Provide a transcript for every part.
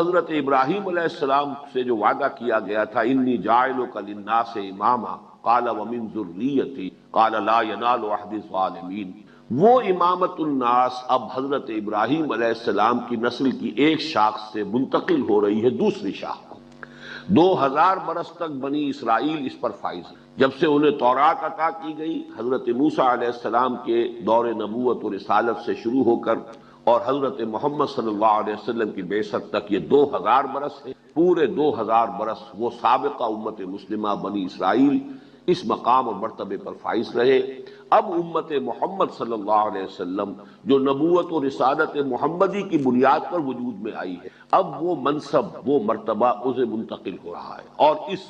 حضرت ابراہیم علیہ السلام سے جو وعدہ کیا گیا تھا انی جاعلک للناس اماما قال ومن ذریتی قال لا ینال عہد الظالمین، وہ امامت الناس اب حضرت ابراہیم علیہ السلام کی نسل کی ایک شاخ سے منتقل ہو رہی ہے دوسری شاخ کو۔ 2000 برس تک بنی اسرائیل اس پر فائز ہے۔ جب سے انہیں تورات عطا کی گئی، حضرت موسیٰ علیہ السلام کے دور نبوت و رسالت سے شروع ہو کر اور حضرت محمد صلی اللہ علیہ وسلم کی بعثت تک یہ 2000 برس ہے۔ پورے 2000 برس وہ سابقہ امت مسلمہ بنی اسرائیل اس مقام اور مرتبے پر فائز رہے۔ اب امت محمد صلی اللہ علیہ وسلم جو نبوت و رسالت محمدی کی بنیاد پر وجود میں آئی ہے، اب وہ منصب، وہ مرتبہ اسے منتقل ہو رہا ہے، اور اس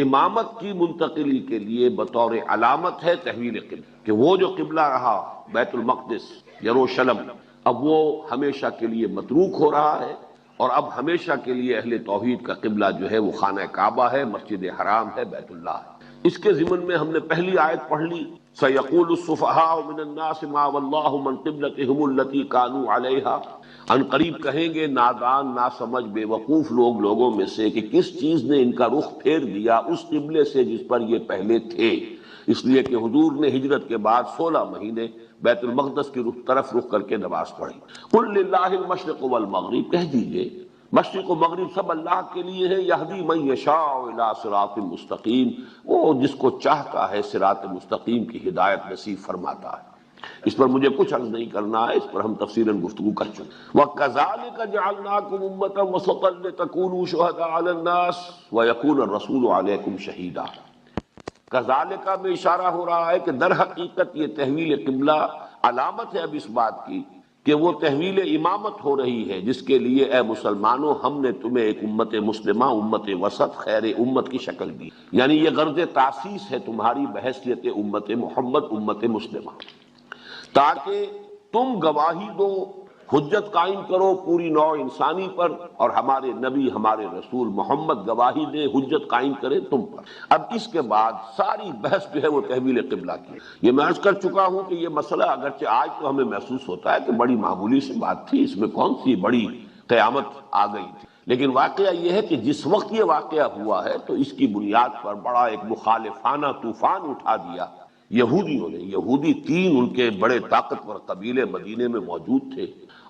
امامت کی منتقلی کے لیے بطور علامت ہے تحویل قبلہ، کہ وہ جو قبلہ رہا بیت المقدس یروشلم، اب وہ ہمیشہ کے لیے متروک ہو رہا ہے، اور اب ہمیشہ کے لیے اہل توحید کا قبلہ جو ہے وہ خانہ کعبہ ہے، مسجد حرام ہے، بیت اللہ ہے۔ اس کے ضمن میں ہم نے پہلی آیت پڑھ لی، سَيَقُولُ السُّفَهَاءُ مِنَ النَّاسِ مَا وَاللَّهُ مَنْ قِبْلَتِهِمُ الَّتِي كَانُوا عَلَيْهَا، ان قریب کہیں گے نادان، ناسمجھ، بے وقوف لوگوں میں سے کہ کس چیز نے ان کا رخ پھیر دیا اس قبلے سے جس پر یہ پہلے تھے، اس لیے کہ حضور نے ہجرت کے بعد 16 مہینے بیت المقدس کی طرف رخ کر کے نماز پڑھی۔ قُلْ لِلَّهِ الْمَشْرِقُ وَالْمَغْرِبُ، کہہ دیجئے مشرق و مغرب سب اللہ کے لیے ہے، یہدی من یشاء الی صراط مستقیم، وہ جس کو چاہتا ہے صراط مستقیم کی ہدایت نصیب فرماتا ہے۔ اس پر مجھے کچھ عرض نہیں کرنا ہے، اس پر ہم تفصیلاً گفتگو کر چکے۔ وَكَذَلِكَ جَعَلْنَاكُمْ أُمَّةً وَسَطًا لِتَكُونُوا شُهَدَاءَ عَلَى النَّاسِ وَيَكُونَ الرَّسُولُ عَلَيْكُمْ شَهِيدًا۔ کذالک میں اشارہ ہو رہا ہے کہ در حقیقت یہ تحویل قبلہ علامت ہے اب اس بات کی کہ وہ تحویل امامت ہو رہی ہے، جس کے لیے اے مسلمانوں ہم نے تمہیں ایک امت مسلمہ، امت وسط، خیر امت کی شکل دی، یعنی یہ غرض تاسیس ہے تمہاری بحیثیت امت محمد، امت مسلمہ، تاکہ تم گواہی دو، حجت قائم کرو پوری نوع انسانی پر، اور ہمارے نبی، ہمارے رسول محمد گواہی دے، حجت قائم کرے تم پر۔ اب اس کے بعد ساری بحث جو ہے وہ تحویل قبلہ کی۔ یہ میں عرض کر چکا ہوں کہ یہ مسئلہ اگرچہ آج تو ہمیں محسوس ہوتا ہے کہ بڑی معمولی سی بات تھی، اس میں کون سی بڑی قیامت آ گئی تھی، لیکن واقعہ یہ ہے کہ جس وقت یہ واقعہ ہوا ہے تو اس کی بنیاد پر بڑا ایک مخالفانہ طوفان اٹھا دیا یہودیوں نے۔ یہودی 3 ان کے بڑے طاقتور قبیلے مدینے میں موجود تھے۔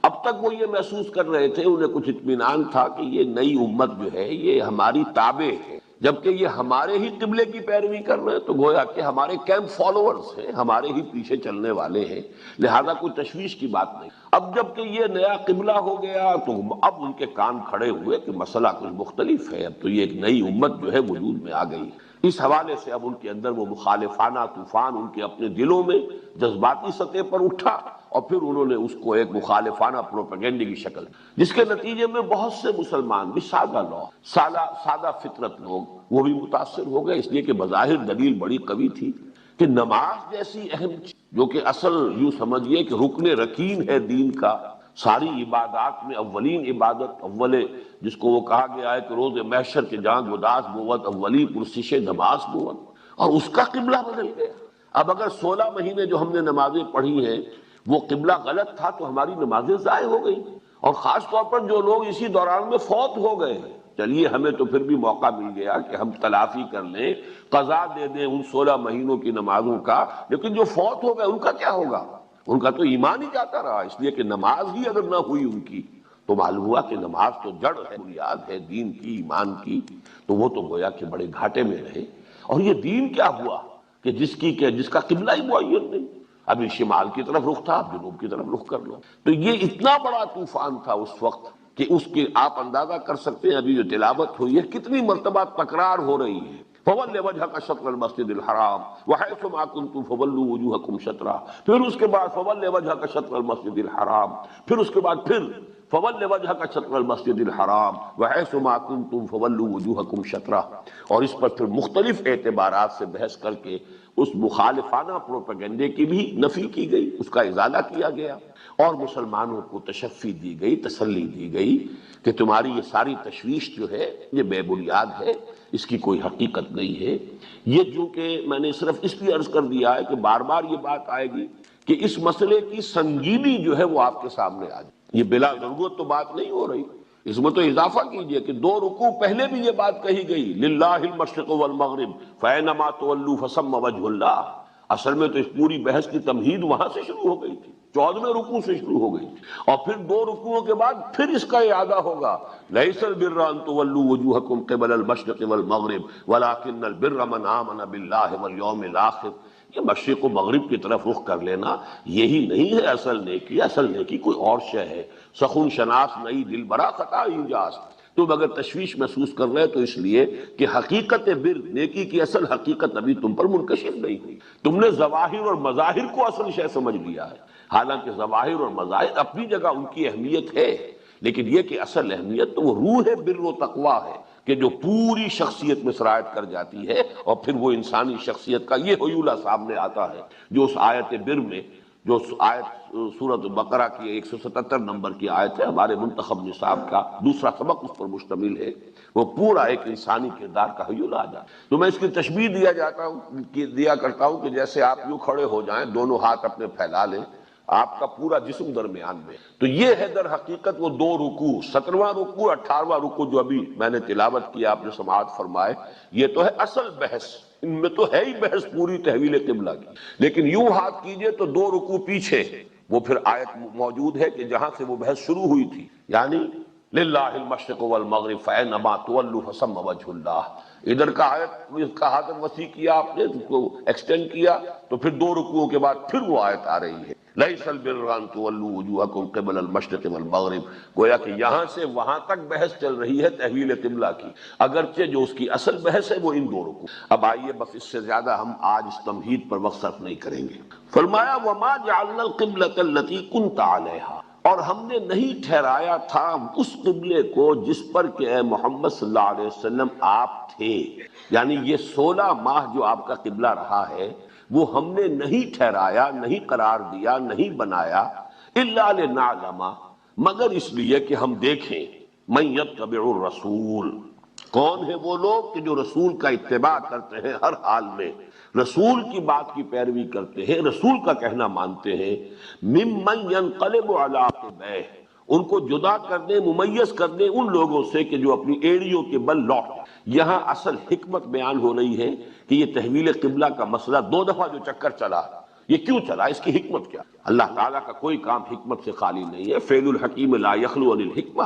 اب تک وہ یہ محسوس کر رہے تھے، انہیں کچھ اطمینان تھا کہ یہ نئی امت جو ہے یہ ہماری تابع ہے، جبکہ یہ ہمارے ہی قبلے کی پیروی کر رہے ہیں، تو گویا کہ ہمارے کیمپ فالوورز ہیں، ہمارے ہی پیچھے چلنے والے ہیں، لہذا کوئی تشویش کی بات نہیں۔ اب جبکہ یہ نیا قبلہ ہو گیا تو اب ان کے کان کھڑے ہوئے کہ مسئلہ کچھ مختلف ہے، اب تو یہ ایک نئی امت جو ہے وجود میں آ گئی۔ اس حوالے سے اب ان کے اندر وہ مخالفانہ طوفان ان کے اپنے دلوں میں جذباتی سطح پر اٹھا، اور پھر انہوں نے اس کو ایک مخالفانہ پروپیگنڈے کی شکل، جس کے نتیجے میں بہت سے مسلمان بھی سادہ لوگ، سادہ فطرت لوگ، وہ بھی متاثر ہو گئے، اس لیے کہ بظاہر دلیل بڑی قوی تھی کہ نماز جیسی اہم چیز، جو کہ اصل یوں سمجھیے کہ رکن رکین ہے دین کا، ساری عبادات میں اولین عبادت، اول جس کو وہ کہا گیا ہے کہ روز محشر کے جہاں گداز بود، اولی پرسش نماز بود، اور اس کا قبلہ بدل گیا۔ اب اگر 16 مہینے جو ہم نے نمازیں پڑھی ہیں وہ قبلہ غلط تھا تو ہماری نمازیں ضائع ہو گئی، اور خاص طور پر جو لوگ اسی دوران میں فوت ہو گئے، چلیے ہمیں تو پھر بھی موقع مل گیا کہ ہم تلافی کر لیں، قضا دے دیں ان 16 مہینوں کی نمازوں کا، لیکن جو فوت ہو گئے ان کا کیا ہوگا؟ ان کا تو ایمان ہی جاتا رہا، اس لیے کہ نماز ہی اگر نہ ہوئی ان کی تو معلوم ہوا کہ نماز تو جڑ ہے، بنیاد ہے دین کی، ایمان کی، تو وہ تو گویا کہ بڑے گھاٹے میں رہے۔ اور یہ دین کیا ہوا کہ جس کا قبلہ ہی معین نہیں، ابھی شمال کی طرف رخ تھا، اب جنوب کی طرف رخ کر لو۔ تو یہ اتنا بڑا طوفان تھا اس وقت کہ اس کے آپ اندازہ کر سکتے ہیں ابھی جو تلاوت ہوئی ہے کتنی مرتبہ تکرار ہو رہی ہے۔ فَوَلِّ وَجْهَكَ شَطْرَ الْمَسْجِدِ الْحَرَامِ وَحَيْثُ مَا كُنتُمْ فَوَلُّوا وُجُوهَكُمْ شَطْرَهُ، پھر اس کے بعد فَوَلِّ وَجْهَكَ شَطْرَ الْمَسْجِدِ الْحَرَامِ، پھر اس کے بعد پھر فَوَلِّ وَجْهَكَ شَطْرَ الْمَسْجِدِ الْحَرَامِ وَحَيْثُ مَا كُنتُمْ فَوَلُّوا وُجُوهَكُمْ شَطْرَهُ، اور اس پر پھر مختلف اعتبارات سے بحث کر کے اس مخالفانہ پروپیگنڈے کی بھی نفی کی گئی، اس کا ازالہ کیا گیا، اور مسلمانوں کو تشفی دی گئی، تسلی دی گئی کہ تمہاری یہ ساری تشویش جو ہے یہ بے بنیاد ہے، اس کی کوئی حقیقت نہیں ہے۔ یہ جو کہ میں نے صرف اس لیے عرض کر دیا ہے کہ بار بار یہ بات آئے گی کہ اس مسئلے کی سنگینی جو ہے وہ آپ کے سامنے آ جائے، یہ بلا ضرورت تو بات نہیں ہو رہی اس میں تو اضافہ کیجئے کہ 2 رکوع پہلے بھی یہ بات کہی گئی، للہ المشرق والمغرب فینما تولوا فثم وجہ اللہ۔ اصل میں تو اس پوری بحث کی تمہید وہاں سے شروع ہو گئی تھی، 14ویں رکوع سے شروع ہو گئی تھی، اور پھر 2 رکوعوں کے بعد پھر اس کا اعادہ ہوگا، لیس البر ان تولوا وجوہکم قبل المشرق والمغرب ولکن البر من آمن باللہ والیوم الآخر۔ یہ مشرق و مغرب کی طرف رخ کر لینا یہی نہیں ہے اصل نیکی، اصل نیکی کوئی اور شے ہے۔ سخن شناس نئی دل برا خطا انجاز۔ تم اگر تشویش محسوس کر رہے تو اس لیے کہ حقیقت بر، نیکی کی اصل حقیقت ابھی تم پر منکشف نہیں ہوئی، تم نے ظواہر اور مظاہر کو اصل شے سمجھ لیا ہے، حالانکہ ظواہر اور مظاہر اپنی جگہ ان کی اہمیت ہے، لیکن یہ کہ اصل اہمیت تو وہ روح بر و تقویٰ ہے کہ جو پوری شخصیت میں سرایت کر جاتی ہے، اور پھر وہ انسانی شخصیت کا یہ حیولہ سامنے آتا ہے جو اس آیت بر میں، جو آیت سورۃ بقرہ کی 177 نمبر کی آیت ہے، ہمارے منتخب نصاب کا دوسرا سبق اس پر مشتمل ہے، وہ پورا ایک انسانی کردار کا حیولہ آ جاتا ہے۔ تو میں اس کی تشبیہ دیا کرتا ہوں کہ جیسے آپ یوں کھڑے ہو جائیں، دونوں ہاتھ اپنے پھیلا لیں، آپ کا پورا جسم درمیان میں، تو یہ ہے در حقیقت وہ 2 رکوع، 17واں رکوع، 18واں رکوع جو ابھی میں نے تلاوت کیا، آپ نے سماعت فرمائے، یہ تو ہے اصل بحث، ان میں تو ہے ہی بحث پوری تحویل قبلہ کی، لیکن یوں ہاتھ کیجئے تو 2 رکوع پیچھے وہ پھر آیت موجود ہے کہ جہاں سے وہ بحث شروع ہوئی تھی، یعنی للہ المشرق والمغرب فینما تولوا فثم وجہ اللہ۔ ادھر کا آیت، اس کا حاضر وسیع کیا آپ نے، اس کو ایکسٹینڈ کیا، تو پھر 2 رکوعوں کے بعد پھر وہ آیت آ رہی ہے، لیس البر ان تولوا وجوہکم قبل المشرق والمغرب۔ گویا کہ یہاں سے وہاں تک بحث چل رہی ہے تحویل قبلہ کی، اگرچہ جو اس کی اصل بحث ہے وہ ان 2 رکوع۔ اب آئیے، بس اس سے زیادہ ہم آج اس تمہید پر وقت صرف نہیں کریں گے۔ فرمایا وما جعلنا القبلۃ التی کنت علیہا، اور ہم نے نہیں ٹھہرایا تھا اس قبلے کو جس پر کہ اے محمد صلی اللہ علیہ وسلم آپ تھے، یعنی یہ 16 ماہ جو آپ کا قبلہ رہا ہے وہ ہم نے نہیں ٹھہرایا، نہیں قرار دیا، نہیں بنایا، الا لنعلم، مگر اس لیے کہ ہم دیکھیں، من یتبع الرسول، کون ہے وہ لوگ کہ جو رسول کا اتباع کرتے ہیں ہر حال میں، رسول کی بات کی پیروی کرتے ہیں، رسول کا کہنا مانتے ہیں، ممن ینقلب علی عقبیہ، ان کو جدا کر دیں، ممیز کر دیں ان لوگوں سے کہ جو اپنی ایڑیوں کے بل لوٹ جائیں۔ یہاں اصل حکمت بیان ہو رہی ہے کہ یہ تحویل قبلہ کا مسئلہ 2 دفعہ جو چکر چلا، یہ کیوں چلا، اس کی حکمت کیا؟ اللہ تعالیٰ کا کوئی کام حکمت سے خالی نہیں ہے، فعل الحکیم لا یخلو عن الحکمہ،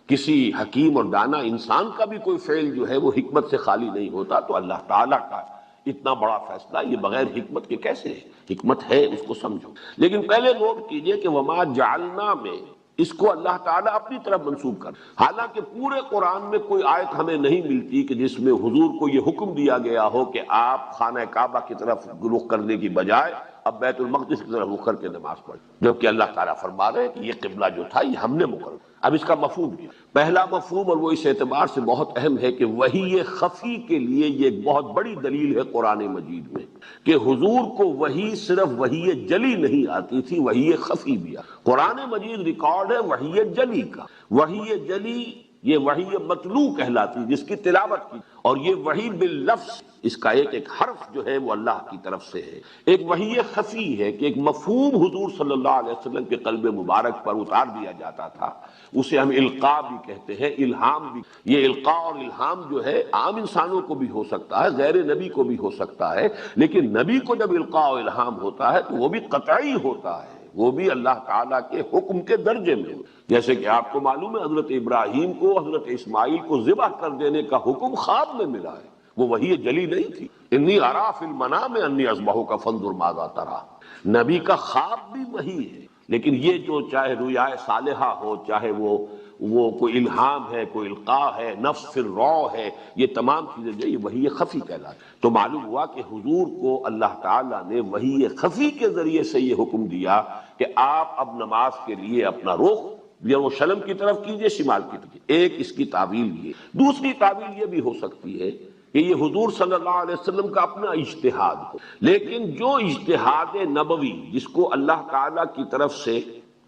کسی حکیم اور دانا انسان کا بھی کوئی فعل جو ہے وہ حکمت سے خالی نہیں ہوتا، تو اللہ تعالیٰ کا اتنا بڑا فیصلہ یہ بغیر حکمت کے کیسے ہے؟ حکمت ہے، اس کو سمجھو۔ لیکن پہلے نوٹ کیجئے کہ وما جعلنا میں اس کو اللہ تعالیٰ اپنی طرف منسوب کر، حالانکہ پورے قرآن میں کوئی آیت ہمیں نہیں ملتی کہ جس میں حضور کو یہ حکم دیا گیا ہو کہ آپ خانہ کعبہ کی طرف رخ کرنے کی بجائے اب بیت المقدس کی طرف رخ کر کے نماز پڑھ، جبکہ اللہ تعالیٰ فرما رہے ہیں کہ یہ قبلہ جو تھا یہ ہم نے مقرر۔ اب اس کا مفہوم کیا؟ پہلا مفہوم، اور وہ اس اعتبار سے بہت اہم ہے کہ وحی خفی کے لیے یہ ایک بہت بڑی دلیل ہے قرآن مجید میں کہ حضور کو وحی صرف وحی جلی نہیں آتی تھی، وحی خفی بھی آتی۔ قرآن مجید ریکارڈ ہے وحی جلی کا، وحی جلی یہ وحی مطلوع کہلاتی جس کی تلاوت کی، اور یہ وحی باللفظ، اس کا ایک حرف جو ہے وہ اللہ کی طرف سے ہے۔ ایک وحی خفی ہے کہ ایک مفہوم حضور صلی اللہ علیہ وسلم کے قلب مبارک پر اتار دیا جاتا تھا، اسے ہم القاء بھی کہتے ہیں، الہام بھی۔ یہ القاء اور الہام جو ہے عام انسانوں کو بھی ہو سکتا ہے، غیر نبی کو بھی ہو سکتا ہے، لیکن نبی کو جب القاء و الہام ہوتا ہے تو وہ بھی قطعی ہوتا ہے، وہ بھی اللہ تعالیٰ کے حکم کے درجے میں، جیسے کہ آپ کو معلوم ہے حضرت ابراہیم کو حضرت اسماعیل کو ذبح کر دینے کا حکم خواب میں ملا ہے، وہ وحی جلی نہیں تھی۔ انی ارا فی المنام انی اذبحک فانظر ماذا تری، نبی کا خواب بھی وحی ہے، لیکن یہ جو چاہے رؤیا صالحہ ہو، چاہے وہ کوئی الہام ہے، کوئی القاء ہے، نفس فی الروع ہے، یہ تمام چیزیں جو یہ وحی خفی کہلاتی۔ تو معلوم ہوا کہ حضور کو اللہ تعالیٰ نے وحی خفی کے ذریعے سے یہ حکم دیا کہ آپ اب نماز کے لیے اپنا رخ یا وہ شلم کی طرف کیجئے، شمال کی طرف۔ ایک اس کی تعویل یہ، دوسری تعویل یہ بھی ہو سکتی ہے کہ یہ حضور صلی اللہ علیہ وسلم کا اپنا اجتہاد ہو، لیکن جو اجتہاد نبوی جس کو اللہ تعالیٰ کی طرف سے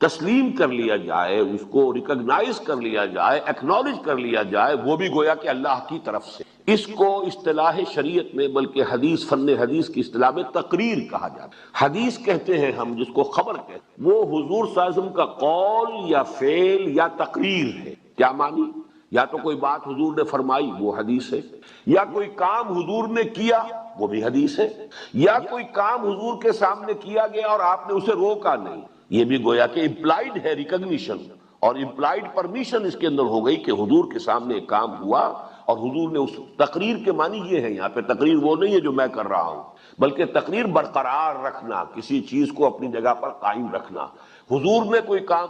تسلیم کر لیا جائے، اس کو ریکگنائز کر لیا جائے، ایکنالج کر لیا جائے، وہ بھی گویا کہ اللہ کی طرف سے۔ اس کو اصطلاح شریعت میں، بلکہ حدیث، فن حدیث کی اصطلاح میں تقریر کہا جاتا ہے۔ حدیث کہتے ہیں ہم جس کو خبر کہتے ہیں، وہ حضور صلی اللہ علیہ وسلم کا قول یا فعل یا تقریر ہے، کیا مانی؟ یا تو کوئی بات حضور نے فرمائی وہ حدیث ہے، یا کوئی کام حضور نے کیا وہ بھی حدیث ہے، یا کوئی کام حضور کے سامنے کیا گیا اور آپ نے اسے روکا نہیں، یہ بھی گویا کہ امپلائڈ ہے ریکگنیشن اور امپلائڈ پرمیشن اس کے اندر ہو گئی کہ حضور کے سامنے ایک کام ہوا اور حضور نے اس تقریر کے معنی یہ ہے، یہاں پہ تقریر وہ نہیں ہے جو میں کر رہا ہوں، بلکہ تقریر برقرار رکھنا، کسی چیز کو اپنی جگہ پر قائم رکھنا۔ حضور نے کوئی کام،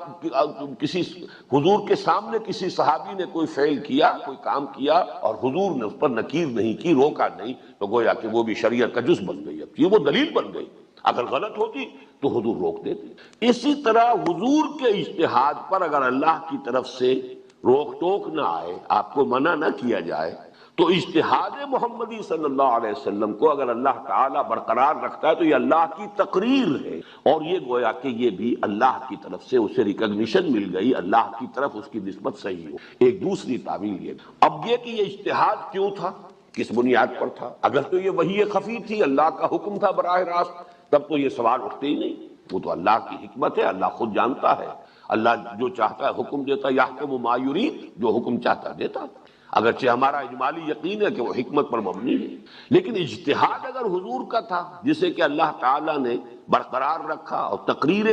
حضور کے سامنے کسی صحابی نے کوئی فعل کیا، کوئی کام کیا اور حضور نے اس پر نکیر نہیں کی، روکا نہیں، تو گویا کہ وہ بھی شریعت کا جز بن گئی، اب یہ وہ دلیل بن گئی۔ اگر غلط ہوتی تو حضور روک دیتے۔ اسی طرح حضور کے اجتہاد پر اگر اللہ کی طرف سے روک ٹوک نہ آئے، آپ کو منع نہ کیا جائے، تو اجتہاد محمدی صلی اللہ علیہ وسلم کو اگر اللہ تعالیٰ برقرار رکھتا ہے تو یہ اللہ کی تقریر ہے، اور یہ گویا کہ یہ بھی اللہ کی طرف سے اسے ریکگنیشن مل گئی، اللہ کی طرف اس کی نسبت صحیح ہو۔ ایک دوسری تعبیر یہ، اب یہ کہ یہ اجتہاد کیوں تھا، کس بنیاد پر تھا؟ اگر تو یہ وحی خفی تھی، اللہ کا حکم تھا براہ راست، تب تو یہ سوال اٹھتے ہی نہیں۔ وہ تو اللہ کی حکمت ہے، اللہ خود جانتا ہے، اللہ جو چاہتا ہے حکم دیتا، یحکم ما یرید، جو حکم چاہتا دیتا، اگرچہ ہمارا اجمالی یقین ہے کہ وہ حکمت پر مبنی ہے، لیکن اجتہاد اگر حضور کا تھا جسے کہ اللہ تعالیٰ نے برقرار رکھا اور تقریر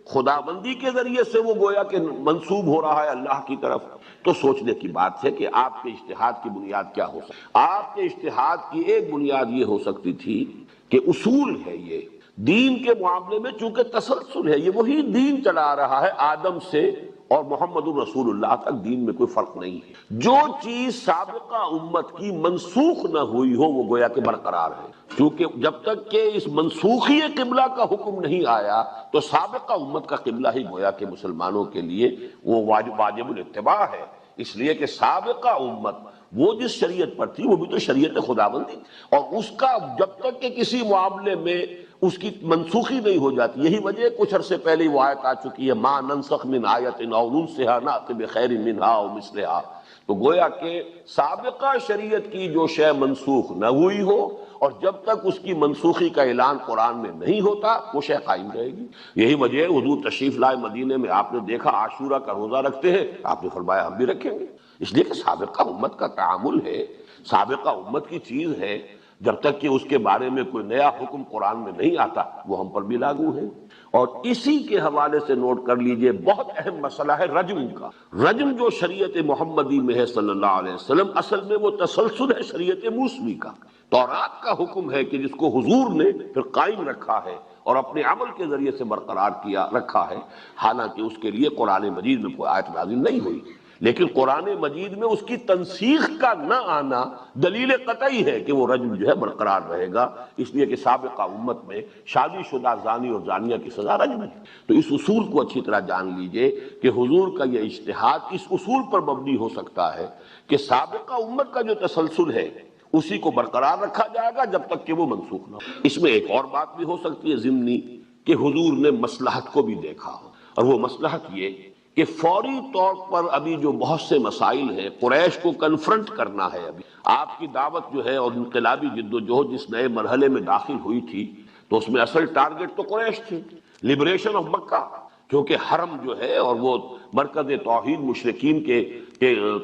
خداوندی کے ذریعے سے وہ گویا کہ منسوب ہو رہا ہے اللہ کی طرف، تو سوچنے کی بات ہے کہ آپ کے اجتہاد کی بنیاد کیا ہو سکتی؟ آپ کے اجتہاد کی ایک بنیاد یہ ہو سکتی تھی کہ اصول ہے، یہ دین کے معاملے میں چونکہ تسلسل ہے، یہ وہی دین چلا رہا ہے آدم سے اور محمد الرسول اللہ تک، دین میں کوئی فرق نہیں ہے۔ جو چیز سابقہ امت کی منسوخ نہ ہوئی ہو وہ گویا کہ برقرار ہے، کیونکہ جب تک کہ اس منسوخی قبلہ کا حکم نہیں آیا تو سابقہ امت کا قبلہ ہی گویا کہ مسلمانوں کے لیے وہ واجب الاتباع ہے، اس لیے کہ سابقہ امت وہ جس شریعت پر تھی وہ بھی تو شریعت خداوندی، اور اس کا جب تک کہ کسی معاملے میں اس کی منسوخی نہیں ہو جاتی، یہی وجہ کچھ عرصے پہلے وہ آیت آ چکی ہے، ما ننسخ من آیت او ننسها نأت بخیر منها او مثلها، تو گویا کہ سابقہ شریعت کی جو شے منسوخ نہ ہوئی ہو اور جب تک اس کی منسوخی کا اعلان قرآن میں نہیں ہوتا وہ شے قائم رہے گی۔ یہی وجہ ہے حضور تشریف لائے مدینے میں، آپ نے دیکھا عاشورہ کا روزہ رکھتے ہیں، آپ نے فرمایا ہم بھی رکھیں گے، اس لیے کہ سابقہ امت کا تعامل ہے، سابقہ امت کی چیز ہے، جب تک کہ اس کے بارے میں کوئی نیا حکم قرآن میں نہیں آتا وہ ہم پر بھی لاگو ہے۔ اور اسی کے حوالے سے نوٹ کر لیجئے بہت اہم مسئلہ ہے رجم کا۔ رجم جو شریعت محمدی میں ہے صلی اللہ علیہ وسلم، اصل میں وہ تسلسل ہے شریعت موسوی کا، تورات کا حکم ہے کہ جس کو حضور نے پھر قائم رکھا ہے اور اپنے عمل کے ذریعے سے برقرار کیا رکھا ہے، حالانکہ اس کے لیے قرآن مجید میں کوئی آیت نازل نہیں ہوئی، لیکن قرآن مجید میں اس کی تنسیخ کا نہ آنا دلیل قطعی ہے کہ وہ رجم جو ہے برقرار رہے گا، اس لیے کہ سابقہ امت میں شادی شدہ زانی اور زانیہ کی سزا رجم ہے۔ تو اس اصول کو اچھی طرح جان لیجئے کہ حضور کا یہ اجتہاد اس اصول پر مبنی ہو سکتا ہے کہ سابقہ امت کا جو تسلسل ہے اسی کو برقرار رکھا جائے گا جب تک کہ وہ منسوخ نہ ہو۔ اس میں ایک اور بات بھی ہو سکتی ہے ضمنی، کہ حضور نے مصلحت کو بھی دیکھا ہو، اور وہ مصلحت یہ کہ فوری طور پر ابھی جو بہت سے مسائل ہیں قریش کو کنفرنٹ کرنا ہے، ابھی آپ کی دعوت جو ہے اور انقلابی جدوجہد جس نئے مرحلے میں داخل ہوئی تھی تو اس میں اصل ٹارگٹ تو قریش تھی، لبریشن آف مکہ، کیونکہ حرم جو ہے اور وہ مرکز توحید مشرکین کے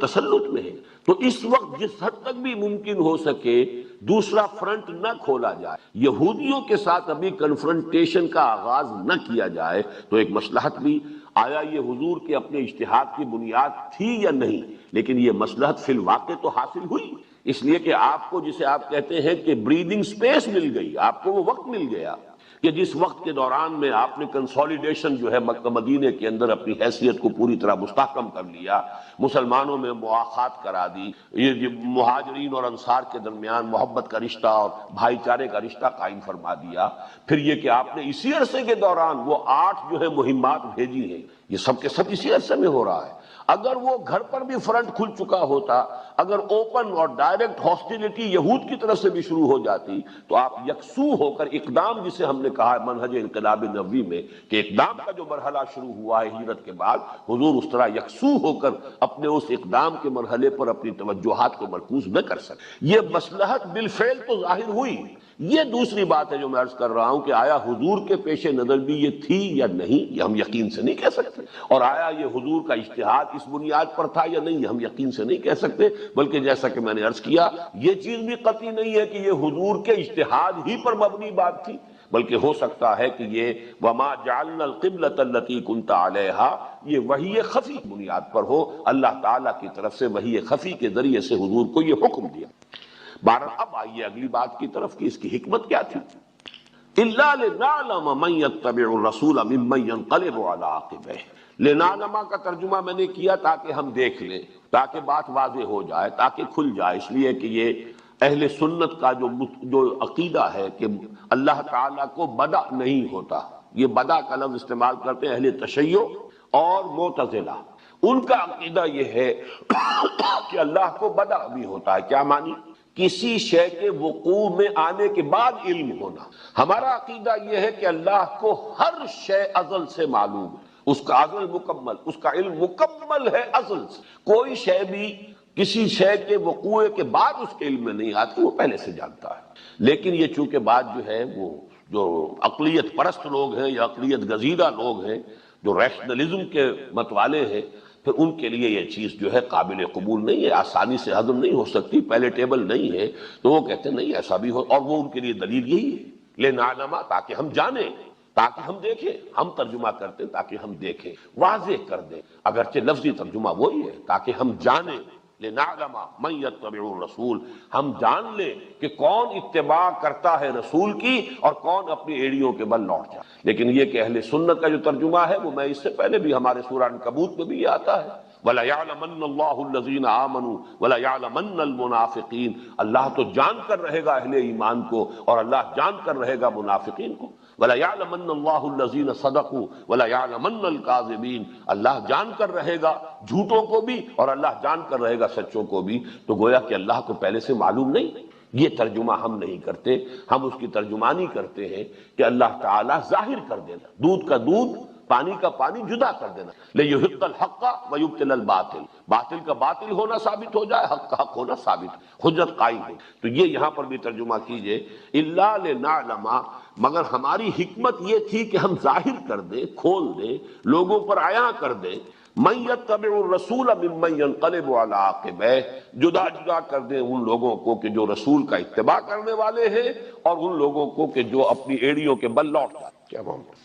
تسلط میں ہے، تو اس وقت جس حد تک بھی ممکن ہو سکے دوسرا فرنٹ نہ کھولا جائے، یہودیوں کے ساتھ ابھی کنفرنٹیشن کا آغاز نہ کیا جائے، تو ایک مصلحت بھی آیا یہ حضور کے اپنے اجتہاد کی بنیاد تھی یا نہیں، لیکن یہ مصلحت فی الواقع تو حاصل ہوئی، اس لیے کہ آپ کو جسے آپ کہتے ہیں کہ بریدنگ سپیس مل گئی، آپ کو وہ وقت مل گیا کہ جس وقت کے دوران میں آپ نے کنسولیڈیشن جو ہے مکہ مدینے کے اندر اپنی حیثیت کو پوری طرح مستحکم کر لیا، مسلمانوں میں مواخات کرا دی، یہ مہاجرین اور انصار کے درمیان محبت کا رشتہ اور بھائی چارے کا رشتہ قائم فرما دیا، پھر یہ کہ آپ نے اسی عرصے کے دوران وہ 8 جو ہے مہمات بھیجی ہیں، یہ سب کے سب اسی عرصے میں ہو رہا ہے۔ اگر وہ گھر پر بھی فرنٹ کھل چکا ہوتا، اگر اوپن اور ڈائریکٹ ہاسٹیلٹی یہود کی طرف سے بھی شروع ہو جاتی تو آپ یکسو ہو کر اقدام، جسے ہم نے کہا ہے منہج انقلاب نبوی میں کہ اقدام کا جو مرحلہ شروع ہوا ہے ہجرت کے بعد، حضور اس طرح یکسو ہو کر اپنے اس اقدام کے مرحلے پر اپنی توجہات کو مرکوز نہ کر سکے۔ یہ مصلحت بالفعل تو ظاہر ہوئی، یہ دوسری بات ہے جو میں عرض کر رہا ہوں کہ آیا حضور کے پیش نظر بھی یہ تھی یا نہیں، یہ ہم یقین سے نہیں کہہ سکتے، اور آیا یہ حضور کا اجتہاد اس بنیاد پر تھا یا نہیں، یہ ہم یقین سے نہیں کہہ سکتے، بلکہ جیسا کہ میں نے عرض کیا یہ چیز بھی قطعی نہیں ہے کہ یہ حضور کے اجتہاد ہی پر مبنی بات تھی، بلکہ ہو سکتا ہے کہ یہ وما جعلنا القبلۃ التي كنت عليها یہ وحی خفی بنیاد پر ہو، اللہ تعالیٰ کی طرف سے وحی خفی کے ذریعے سے حضور کو یہ حکم دیا۔ بہرحال اب آئیے اگلی بات کی طرف کہ اس کی حکمت کیا تھی۔ الا لنعلم من يتبع الرسول ممن ينقلب على عقبيه، لنعلم کا ترجمہ میں نے کیا تاکہ ہم دیکھ لیں، تاکہ بات واضح ہو جائے، تاکہ کھل جائے، اس لیے کہ یہ اہل سنت کا جو عقیدہ ہے کہ اللہ تعالیٰ کو بدع نہیں ہوتا، یہ بدع کا لفظ استعمال کرتے ہیں اہل تشیع اور معتزلہ، ان کا عقیدہ یہ ہے کہ اللہ کو بدع بھی ہوتا ہے۔ کیا معنی؟ کسی شے کے وقوع میں آنے کے بعد علم ہونا۔ ہمارا عقیدہ یہ ہے کہ اللہ کو ہر شے ازل سے معلوم ہے، اس کا ازل مکمل، اس کا علم مکمل ہے ازل سے، کوئی شے بھی کسی شے کے وقوع کے بعد اس کے علم میں نہیں آتی، وہ پہلے سے جانتا ہے۔ لیکن یہ چونکہ بات جو ہے وہ جو عقلیت پرست لوگ ہیں یا عقلیت گزیدہ لوگ ہیں جو ریشنلزم کے متوالے ہیں، پھر ان کے لیے یہ چیز جو ہے قابل قبول نہیں ہے، آسانی سے ہضم نہیں ہو سکتی، پیلیٹیبل نہیں ہے، تو وہ کہتے ہیں نہیں ایسا بھی ہو، اور وہ ان کے لیے دلیل یہی ہے لنعلم، تاکہ ہم جانیں، تاکہ ہم دیکھیں، ہم ترجمہ کرتے ہیں تاکہ ہم دیکھیں، واضح کر دیں، اگرچہ لفظی ترجمہ وہی ہے تاکہ ہم جانیں، لنعلم من يتبع الرسول، ہم جان لیں کہ کون اتباع کرتا ہے رسول کی اور کون اپنی ایڑیوں کے بل لوٹ جائے۔ لیکن یہ کہ اہل سنت کا جو ترجمہ ہے وہ میں اس سے پہلے بھی ہمارے سورہ عنکبوت میں بھی یہ آتا ہے وَلَيَعْلَمَنَّ اللَّهُ الَّذِينَ آمَنُوا وَلَيَعْلَمَنَّ الْمُنَافِقِينَ، اللہ تو جان کر رہے گا اہل ایمان کو اور اللہ جان کر رہے گا منافقین کو۔ وَلَيَعْلَمَنَّ اللَّهُ الَّذِينَ صَدَقُوا وَلَيَعْلَمَنَّ الْكَاذِبِينَ، اللہ جان کر رہے گا جھوٹوں کو بھی اور اللہ جان کر رہے گا سچوں کو بھی۔ تو گویا کہ اللہ کو پہلے سے معلوم نہیں، یہ ترجمہ ہم نہیں کرتے، ہم اس کی ترجمانی کرتے ہیں کہ اللہ تعالیٰ ظاہر کر دینا، دودھ کا دودھ پانی کا پانی جدا کر دینا، لِيُحِقَّ الْحَقَّ وَيُبْطِلَ الْبَاطِلَ، باطل کا باطل ہونا ثابت ہو جائے، حق کا حق ہونا ثابت، حجت قائم ہو۔ تو یہ یہاں پر بھی ترجمہ کیجئے اِلَّا لِنَعْلَمَ، مگر ہماری حکمت یہ تھی کہ ہم ظاہر کر دیں، کھول دیں، لوگوں پر عیاں کر دیں، من یتبع الرسول ممن ینقلب علی عقبیہ، جدا جدا کر دیں ان لوگوں کو کہ جو رسول کا اتباع کرنے والے ہیں اور ان لوگوں کو کہ جو اپنی ایڑیوں کے بل لوٹ جاتے۔ کیا معاملہ؟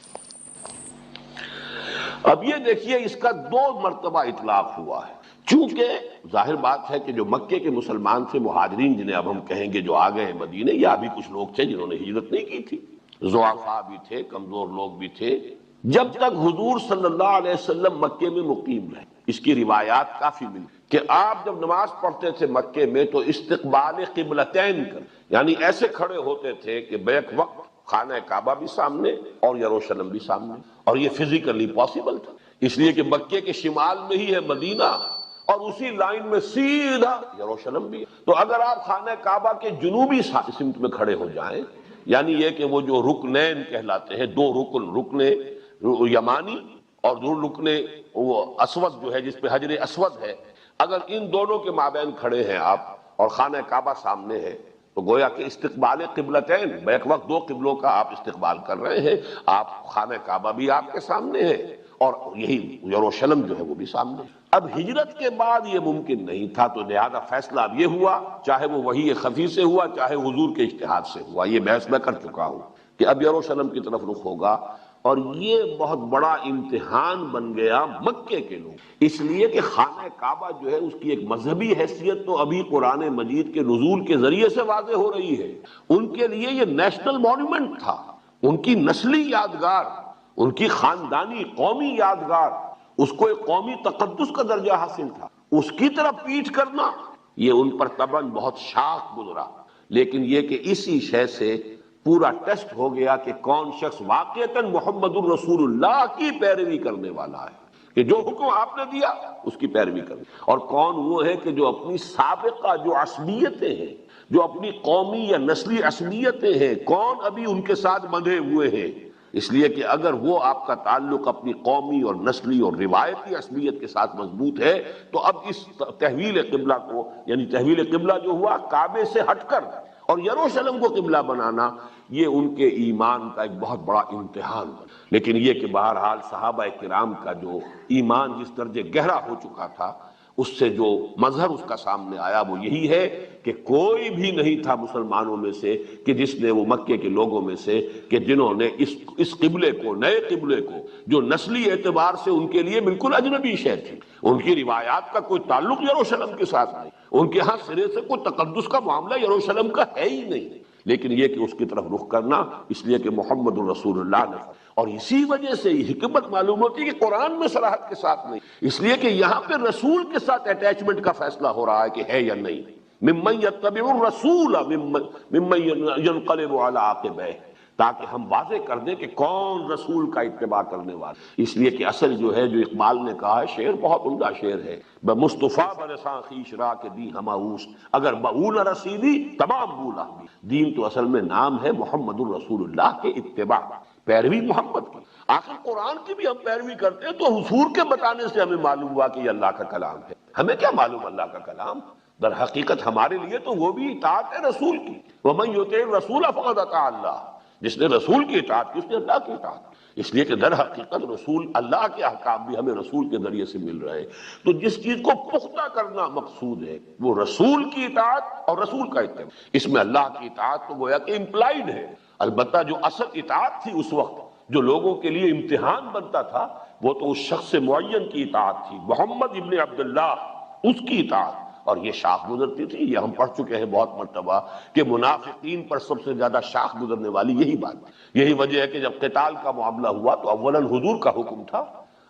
اب یہ دیکھیے اس کا 2 مرتبہ اطلاق ہوا ہے، چونکہ ظاہر بات ہے کہ جو مکے کے مسلمان سے مہاجرین جنہیں اب ہم کہیں گے جو آ گئے مدینے، یا بھی کچھ لوگ تھے جنہوں نے ہجرت نہیں کی تھی، ضعفاء بھی تھے، کمزور لوگ بھی تھے، جب تک حضور صلی اللہ علیہ وسلم مکے میں مقیم رہے، اس کی روایات کافی ملی کہ آپ جب نماز پڑھتے تھے مکے میں تو استقبال قبلتین کر، یعنی ایسے کھڑے ہوتے تھے کہ بیک وقت خانہ کعبہ بھی سامنے اور یروشلم بھی سامنے، اور یہ فزیکلی پاسبل تھا، اس لیے کہ مکے کے شمال میں ہی ہے مدینہ اور اسی لائن میں سیدھا یروشلم بھی ہے۔ تو اگر آپ خانہ کعبہ کے جنوبی سمت میں کھڑے ہو جائیں، یعنی یہ کہ وہ جو رکنین کہلاتے ہیں، 2 رکن یمانی اور 2 رکن وہ اسود جو ہے جس پہ حجر اسود ہے، اگر ان دونوں کے مابین کھڑے ہیں آپ اور خانہ کعبہ سامنے ہے تو گویا کہ استقبال قبلتین، بیک وقت 2 قبلوں کا آپ استقبال کر رہے ہیں، آپ خانہ کعبہ بھی آپ کے سامنے ہے اور یہی یروشلم جو ہے وہ بھی سامنے۔ اب ہجرت کے بعد یہ ممکن نہیں تھا، تو لہذا فیصلہ اب یہ ہوا، چاہے وہ وحی خفی سے ہوا چاہے حضور کے اجتہاد سے ہوا، یہ بحث میں کر چکا ہوں کہ اب یروشلم کی طرف رخ ہوگا، اور یہ بہت بڑا امتحان بن گیا مکے کے لوگ، اس لیے کہ خانہ کعبہ جو ہے اس کی ایک مذہبی حیثیت تو ابھی قرآن مجید کے نزول کے ذریعے سے واضح ہو رہی ہے، ان کے لیے یہ نیشنل مونومنٹ تھا، ان کی نسلی یادگار، ان کی خاندانی قومی یادگار، اس کو ایک قومی تقدس کا درجہ حاصل تھا، اس کی طرف پیٹھ کرنا یہ ان پر طبعاً بہت شاق گزرا، لیکن یہ کہ اسی شے سے پورا ٹیسٹ ہو گیا کہ کون شخص واقعتاً محمد الرسول اللہ کی پیروی کرنے والا ہے، کہ جو حکم آپ نے دیا اس کی پیروی کرے، اور کون وہ ہے کہ جو اپنی سابقہ جو عصبیتیں ہیں، جو اپنی قومی یا نسلی عصبیتیں ہیں، کون ابھی ان کے ساتھ بندھے ہوئے ہیں، اس لیے کہ اگر وہ آپ کا تعلق اپنی قومی اور نسلی اور روایتی عصبیت کے ساتھ مضبوط ہے تو اب اس تحویل قبلہ کو، یعنی تحویل قبلہ جو ہوا کعبے سے ہٹ کر اور یروشلم کو قبلہ بنانا یہ ان کے ایمان کا ایک بہت بڑا امتحان بنا۔ لیکن یہ کہ بہرحال صحابہ کرام کا جو ایمان جس درجے گہرا ہو چکا تھا، اس سے جو مظہر اس کا سامنے آیا وہ یہی ہے کہ کوئی بھی نہیں تھا مسلمانوں میں سے کہ جس نے، وہ مکے کے لوگوں میں سے کہ جنہوں نے اس قبلے کو، نئے قبلے کو، جو نسلی اعتبار سے ان کے لیے بالکل اجنبی شے تھی، ان کی روایات کا کوئی تعلق یروشلم کے ساتھ نہیں، ان کے ہاں سرے سے کوئی تقدس کا معاملہ یروشلم کا ہے ہی نہیں، لیکن یہ کہ اس کی طرف رخ کرنا اس لیے کہ محمد الرسول اللہ نے، اور اسی وجہ سے یہ حکمت معلوم ہوتی ہے کہ قرآن میں صراحت کے ساتھ نہیں، اس لیے کہ یہاں پہ رسول کے ساتھ اٹیچمنٹ کا فیصلہ ہو رہا ہے کہ ہے یا نہیں، ممن یتبع الرسول ممن ینقلب علی عقبیہ، تاکہ ہم واضح کر دیں کہ کون رسول کا اتباع کرنے والا۔ اس لیے کہ اصل جو ہے، جو اقبال نے کہا ہے، شعر بہت عمدہ شعر ہے، بمصطفیٰ برساں خویش را کے دی ہماؤس، اگر بہو نہ رسیدی تمام بولا بھی۔ دین تو اصل میں نام ہے محمد الرسول اللہ کے اتباع، پیروی محمد کی۔ آخر قرآن کی بھی ہم پیروی کرتے ہیں تو حضور کے بتانے سے ہمیں معلوم ہوا کہ یہ اللہ کا کلام ہے۔ ہمیں کیا معلوم اللہ کا کلام؟ در حقیقت ہمارے لیے تو وہ بھی اطاعت ہے رسول کی، وَمَن يُطِعِ الرَّسُولَ فَقَدْ أَطَاعَ اللَّهَ، جس نے رسول کی اطاعت کی اس نے اللہ کی اطاعت کی۔ اس لیے کہ در حقیقت رسول اللہ کے احکام بھی ہمیں رسول کے ذریعے سے مل رہے ہیں۔ تو جس چیز کو پختہ کرنا مقصود ہے وہ رسول کی اطاعت اور رسول کا اتباع۔ اس میں اللہ کی اطاعت تو گویا کہ امپلائڈ ہے، البتہ جو اصل اطاعت تھی اس وقت، جو لوگوں کے لیے امتحان بنتا تھا، وہ تو اس شخص معین کی اطاعت تھی، محمد ابن عبداللہ، اس کی اطاعت۔ اور یہ شاخ گزرتی تھی، یہ ہم پڑھ چکے ہیں بہت مرتبہ کہ منافقین پر سب سے زیادہ شاخ گزرنے والی یہی بات، یہی وجہ ہے کہ جب قتال کا معاملہ ہوا تو اولاً حضور کا حکم تھا،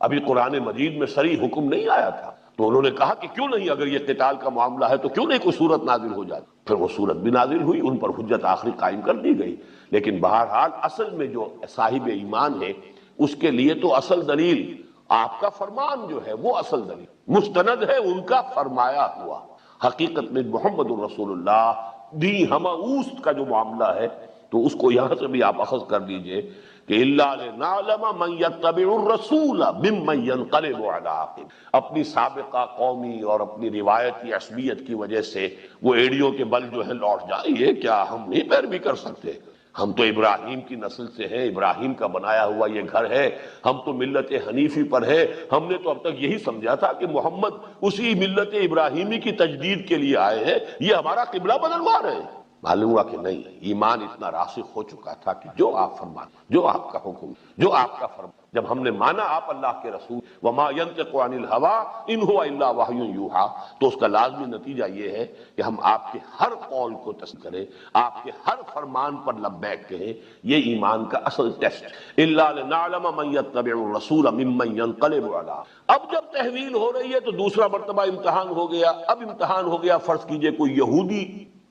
ابھی قرآن مجید میں صریح حکم نہیں آیا تھا، تو انہوں نے کہا کہ کیوں نہیں، اگر یہ قتال کا معاملہ ہے تو کیوں نہیں کوئی صورت نازل ہو جاتی، پھر وہ صورت بھی نازل ہوئی، ان پر حجت آخری قائم کر دی گئی۔ لیکن بہرحال اصل میں جو صاحب ایمان ہے اس کے لیے تو اصل دلیل آپ کا فرمان جو ہے وہ اصل دلیل مستند ہے ان کا فرمایا ہوا۔ حقیقت میں محمد الرسول اللہ دی ہماؤست کا جو معاملہ ہے تو اس کو یہاں سے بھی آپ اخذ کر لیجئے کہ الا لنعلم من یتبع الرسول ممن ینقلب علی عقبیہ، اپنی سابقہ قومی اور اپنی روایتی عصبیت کی وجہ سے وہ ایڑیوں کے بل جو ہے لوٹ جائیں، یہ کیا ہم نہیں پیروی کر سکتے؟ ہم تو ابراہیم کی نسل سے ہیں، ابراہیم کا بنایا ہوا یہ گھر ہے، ہم تو ملت حنیفی پر ہے، ہم نے تو اب تک یہی سمجھا تھا کہ محمد اسی ملت ابراہیمی کی تجدید کے لیے آئے ہیں، یہ ہمارا قبلہ بدلوا رہے ہیں۔ معلوم ہوا کہ نہیں، ایمان اتنا راسخ ہو چکا تھا کہ جو آپ فرمان، جو آپ کا حکم، جو آپ کا فرمان، جب ہم نے مانا آپ اللہ کے رسول، وما ينطق عن الهوى ان هو الا وحی یوحى، تو اس کا لازمی نتیجہ یہ ہے کہ ہم آپ کے ہر قول کو تسلیم کریں، آپ کے ہر فرمان پر لبیک کہیں۔ یہ ایمان کا اصل ٹیسٹ، الا لنعلم من يتبع الرسول ممن ينقلب علی۔ اب جب تحویل ہو رہی ہے تو دوسرا مرتبہ امتحان ہو گیا۔ اب امتحان ہو گیا، فرض کیجئے کوئی یہودی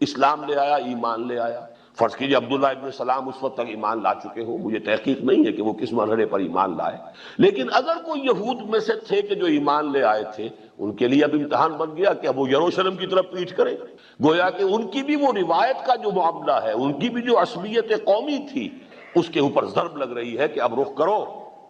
اسلام لے آیا، ایمان لے آیا، فرض کیجئے عبداللہ ابن سلام اس وقت تک ایمان لا چکے ہو، مجھے تحقیق نہیں ہے کہ وہ کس مرحلے پر ایمان لائے، لیکن اگر کوئی یہود میں سے تھے کہ جو ایمان لے آئے تھے، ان کے لیے اب امتحان بن گیا کہ اب وہ یروشلم کی طرف پیچھ کریں، گویا کہ ان کی بھی وہ روایت کا جو معاملہ ہے، ان کی بھی جو عصبیت قومی تھی، اس کے اوپر ضرب لگ رہی ہے کہ اب رخ کرو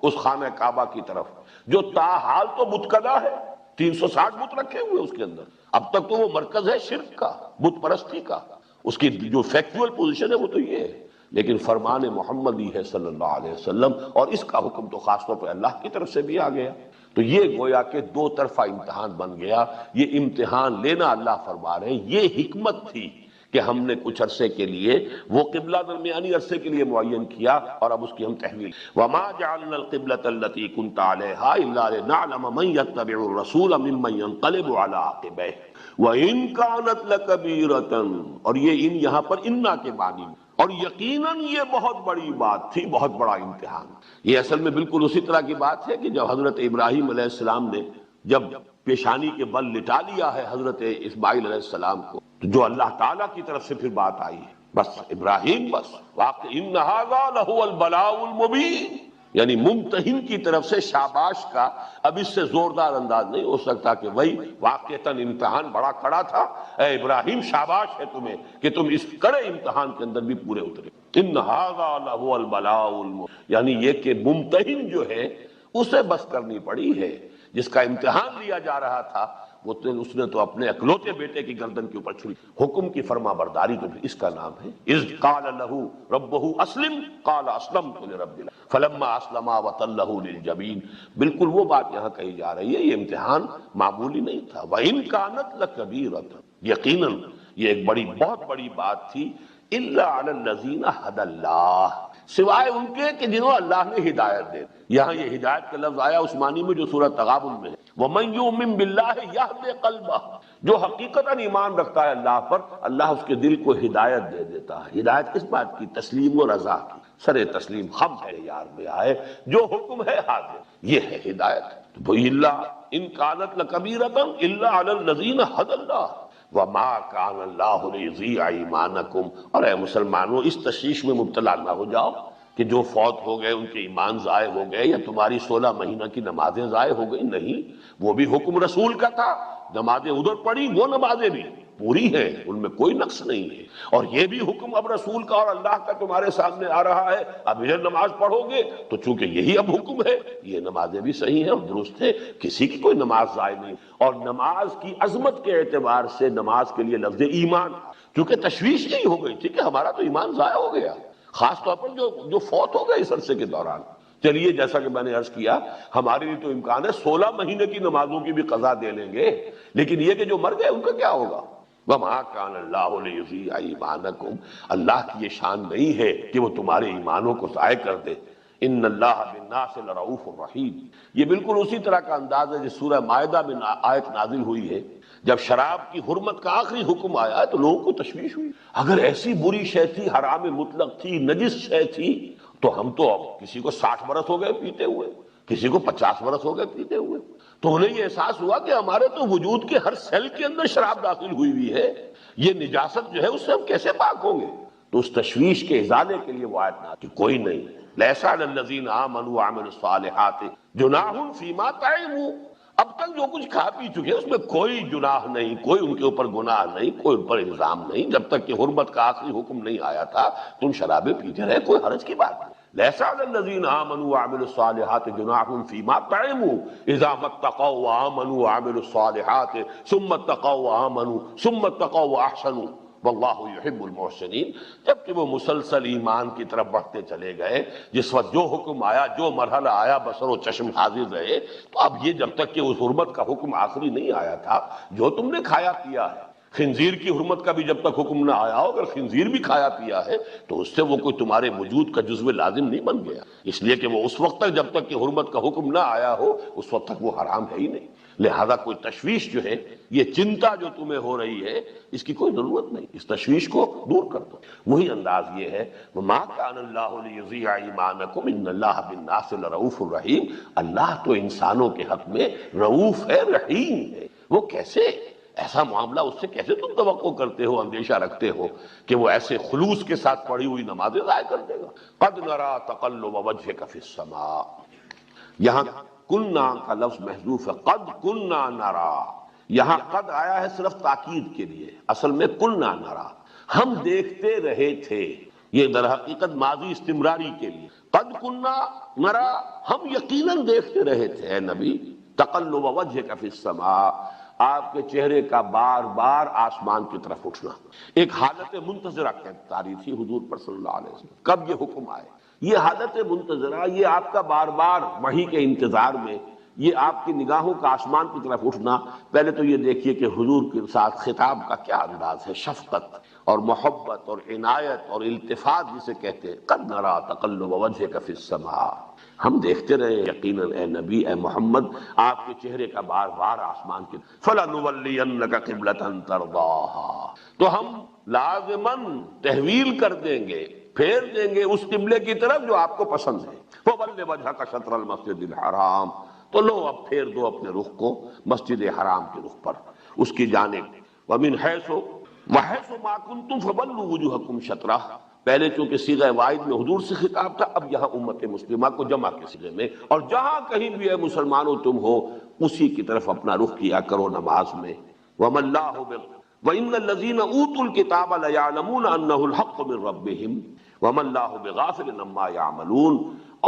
اس خانہ کعبہ کی طرف جو تاحال تو بتکدہ ہے، 360 بت رکھے ہوئے اس کے اندر، اب تک تو وہ مرکز ہے شرک کا، بت پرستی کا، اس کی جو فیکچول پوزیشن ہے وہ تو یہ ہے، لیکن فرمان محمدی ہے صلی اللہ علیہ وسلم، اور اس کا حکم تو خاص طور پہ اللہ کی طرف سے بھی آ گیا، تو یہ گویا کہ دو طرفہ امتحان بن گیا۔ یہ امتحان لینا اللہ فرما رہے ہیں، یہ حکمت تھی کہ ہم نے کچھ عرصے کے لیے وہ قبلہ درمیانی عرصے کے لیے معین کیا، اور اب اس کی ہم تحویل، وَمَا جَعَلْنَا الْقِبْلَةَ الَّتِي كُنْتَ عَلَيْهَا إِلَّا لِنَعْلَمَ مَن يَتَّبِعُ الرَّسُولَ مِمَّن يَنقَلِبُ عَلَىٰ عَقِبَيْهِ وَإِن كَانَتْ لَكَبِيرَةً، اور یہ ان یہاں پر انا کے معنی میں، اور یقیناً یہ بہت بڑی بات تھی، بہت بڑا امتحان۔ یہ اصل میں بالکل اسی طرح کی بات ہے کہ جب حضرت ابراہیم علیہ السلام نے جب پیشانی کے بل لٹا لیا ہے حضرت اسماعیل علیہ السلام کو، تو جو اللہ تعالیٰ کی طرف سے پھر بات آئی ہے، بس ابراہیم، بس واقع ان ھذا لہو البلاء المبین، یعنی ممتحن کی طرف سے شاباش کا اب اس سے زوردار انداز نہیں ہو سکتا کہ وہی واقعتاً امتحان بڑا کڑا تھا، اے ابراہیم شاباش ہے تمہیں کہ تم اس کڑے امتحان کے اندر بھی پورے اترے۔ ان ھذا لہو البلاء المبین، یعنی یہ کہ ممتحن جو ہے اسے بس کرنی پڑی ہے، جس کا امتحان لیا جا رہا تھا وہ تو اس نے تو اپنے اکلوتے بیٹے کی گردن کے اوپر چھری. حکم کی فرما برداری تو اس کا نام ہے. اذ قال له ربه اسلم قال اسلمت لرب العالمین فلما اسلم وتله للجبین. بالکل وہ بات یہاں کہی جا رہی ہے. یہ امتحان معمولی نہیں تھا. وَإِن كَانَتْ لَكَبِيرَةٌ، یقیناً یہ ایک بہت بڑی بات تھی. الا علی الذین ھدی اللہ، سوائے ان کے کہ جنہوں اللہ نے ہدایت دے. یہاں یہ ہدایت کا لفظ آیا اس معنی میں جو سورہ تغابن میں ہے. وَمَن يُؤْمِن بِاللَّهِ يَهْدِ قَلْبَهُ، جو حقیقتاً ایمان رکھتا ہے اللہ پر، اللہ اس کے دل کو ہدایت دے دیتا ہے. ہدایت کس بات کی؟ تسلیم و رضا کی. سر تسلیم خم ہے یار میں آئے، جو حکم ہے حاضر، یہ ہے ہدایت. تو اللہ ان کانت لکبیرۃ الا علی الذین ھدی اللہ وما کان اللہ لیضیع ایمانکم. اور اے مسلمانوں، اس تشویش میں مبتلا نہ ہو جاؤ کہ جو فوت ہو گئے ان کے ایمان ضائع ہو گئے یا تمہاری 16 مہینہ کی نمازیں ضائع ہو گئی. نہیں، وہ بھی حکم رسول کا تھا. نمازیں ادھر پڑھی، وہ نمازیں بھی پوری ہیں، ان میں کوئی نقص نہیں ہے. اور یہ بھی حکم اب رسول کا اور اللہ کا تمہارے سامنے آ رہا ہے. اب ادھر نماز پڑھو گے تو چونکہ یہی اب حکم ہے، یہ نمازیں بھی صحیح ہیں اور درست ہے، کسی کی کوئی نماز ضائع نہیں. اور نماز کی عظمت کے اعتبار سے نماز کے لیے لفظ ایمان، چونکہ تشویش یہی ہو گئی تھی کہ ہمارا تو ایمان ضائع ہو گیا، خاص طور پر جو فوت ہو گئے اس عرصے کے دوران. چلیے جیسا کہ میں نے عرض کیا، ہمارے لیے تو امکان ہے 16 مہینے کی نمازوں کی بھی قضا دے لیں گے، لیکن یہ کہ جو مر گئے ان کا کیا ہوگا؟ وَمَا كَانَ اللَّهُ لِيُضِيعَ ایمانکم، اللہ کی یہ شان نہیں ہے کہ وہ تمہارے ایمانوں کو ضائع کر دے. ان اللہ بالناس لرؤوف رحیم. یہ بالکل اسی طرح کا انداز ہے جس سورہ مائدہ میں آیت نازل ہوئی ہے. جب شراب کی حرمت کا آخری حکم آیا تو لوگوں کو تشویش ہوئی. اگر ایسی بری شے تھی، حرام مطلق تھی، نجس شے تھی، تو ہم تو اب کسی کو 60 برس ہو گئے پیتے ہوئے، کسی کو 50 برس ہو گئے پیتے ہوئے. تو انہیں یہ احساس ہوا کہ ہمارے تو وجود کے ہر سیل کے اندر شراب داخل ہوئی ہے، یہ نجاست جو ہے اس سے ہم کیسے پاک ہوں گے؟ تو اس تشویش کے ازالے کے لیے وہ آیت نہ کہ کوئی نہیں، لیس علی الذین آمنوا وعملوا الصالحات جناح فیما طعموا. اب تک جو کچھ کھا پی چکے اس میں کوئی جناح نہیں، کوئی ان کے اوپر گناہ نہیں، کوئی ان پر الزام نہیں. جب تک کہ حرمت کا آخری حکم نہیں آیا تھا تم شرابیں پیتے رہے، کوئی حرج کی بات نہیں. لیس علی الذین آمنوا وعملوا الصالحات جناح فیما طعموا اذا ما اتقوا وآمنوا وعملوا الصالحات ثم اتقوا وآمنوا ثم اتقوا واحسنوا واللہ یحب المحسنین. جبکہ وہ مسلسل ایمان کی طرف بڑھتے چلے گئے، جس وقت جو حکم آیا، جو مرحلہ آیا، بصر و چشم حاضر رہے. تو اب یہ جب تک کہ اس حرمت کا حکم آخری نہیں آیا تھا، جو تم نے کھایا پیا ہے، خنزیر کی حرمت کا بھی جب تک حکم نہ آیا ہو، اگر خنزیر بھی کھایا پیا ہے تو اس سے وہ کوئی تمہارے وجود کا جزو لازم نہیں بن گیا، اس لیے کہ وہ اس وقت تک جب تک کہ حرمت کا حکم نہ آیا ہو اس وقت تک وہ حرام ہے ہی نہیں. لہذا کوئی تشویش جو ہے، یہ چنتا جو تمہیں ہو رہی ہے، اس کی کوئی ضرورت نہیں. اس تشویش کو دور کر دو. وہی انداز یہ ہے، وَمَا كَانَ اللَّهُ لِيُضِيعَ ایمانکم ان اللہ بالناس لرؤوف رحیم. اللہ تو انسانوں کے حق میں رؤوف ہے، رحیم ہے. وہ کیسے؟ ایسا معاملہ اس سے کیسے تم توقع کرتے ہو، اندیشہ رکھتے ہو کہ وہ ایسے خلوص کے ساتھ پڑھی ہوئی نمازیں ضائع کر دے گا؟ قد نرى تقلب وجهك في السماء. یہاں کننا کا لفظ محذوف ہے، قد کننا نرا. یہاں قد آیا ہے صرف تاکید کے لیے، اصل میں کننا نرا، ہم دیکھتے رہے تھے. یہ در حقیقت ماضی استمراری کے لیے. قد کننا نرا، ہم یقیناً دیکھتے رہے تھے اے نبی. تقلب وجهك في السماء، آپ کے چہرے کا بار بار آسمان کی طرف اٹھنا. ایک حالت منتظرہ کہتی تھی حضور پر صلی اللہ علیہ وسلم، کب یہ حکم آئے. یہ حالت منتظرہ، یہ آپ کا بار بار وحی کے انتظار میں، یہ آپ کی نگاہوں کا آسمان کی طرف اٹھنا. پہلے تو یہ دیکھیے کہ حضور کے ساتھ خطاب کا کیا انداز ہے، شفقت اور محبت اور عنایت اور التفات جسے کہتے ہیں. قد نرى تقلب وجهك في السماء، ہم دیکھتے رہے یقیناً اے نبی، اے محمد، آپ کے چہرے کا بار بار آسمان کی. فَلَنُوَلِّيَنَّكَ قِبْلَةً تَرْضَاهَا، تو ہم لازماً تحویل کر دیں گے، پھیر دیں گے اس قبلے کی طرف جو آپ کو پسند ہے. فَوَلِّ وَجْهَكَ شَطْرَ الْمَسْجِدِ الْحَرَامِ، تو لو اب پھیر دو اپنے رخ کو مسجد حرام کے رخ پر، اس کی جانب. وَمِنْ حَيْثُ وَحَيْثُ مَا كُنْتُمْ فَوَلُّوا وُجُوهَكُمْ شَطْرَهُ. پہلے چونکہ صیغہ واحد میں حضور سے خطاب تھا، اب یہاں امت مسلمہ کو جمع کے صیغے میں، اور جہاں کہیں بھی اے مسلمانوں تم ہو اسی کی طرف اپنا رخ کیا کرو نماز میں. وَمَا اللَّهُ وَإِنَّ الَّذِينَ أُوتُوا الْكِتَابَ لَيَعْلَمُونَ أَنَّهُ الْحَقُّ مِنْ رَبِّهِمْ وَمَا اللَّهُ بِغَافِلٍ عَمَّا يَعْمَلُونَ.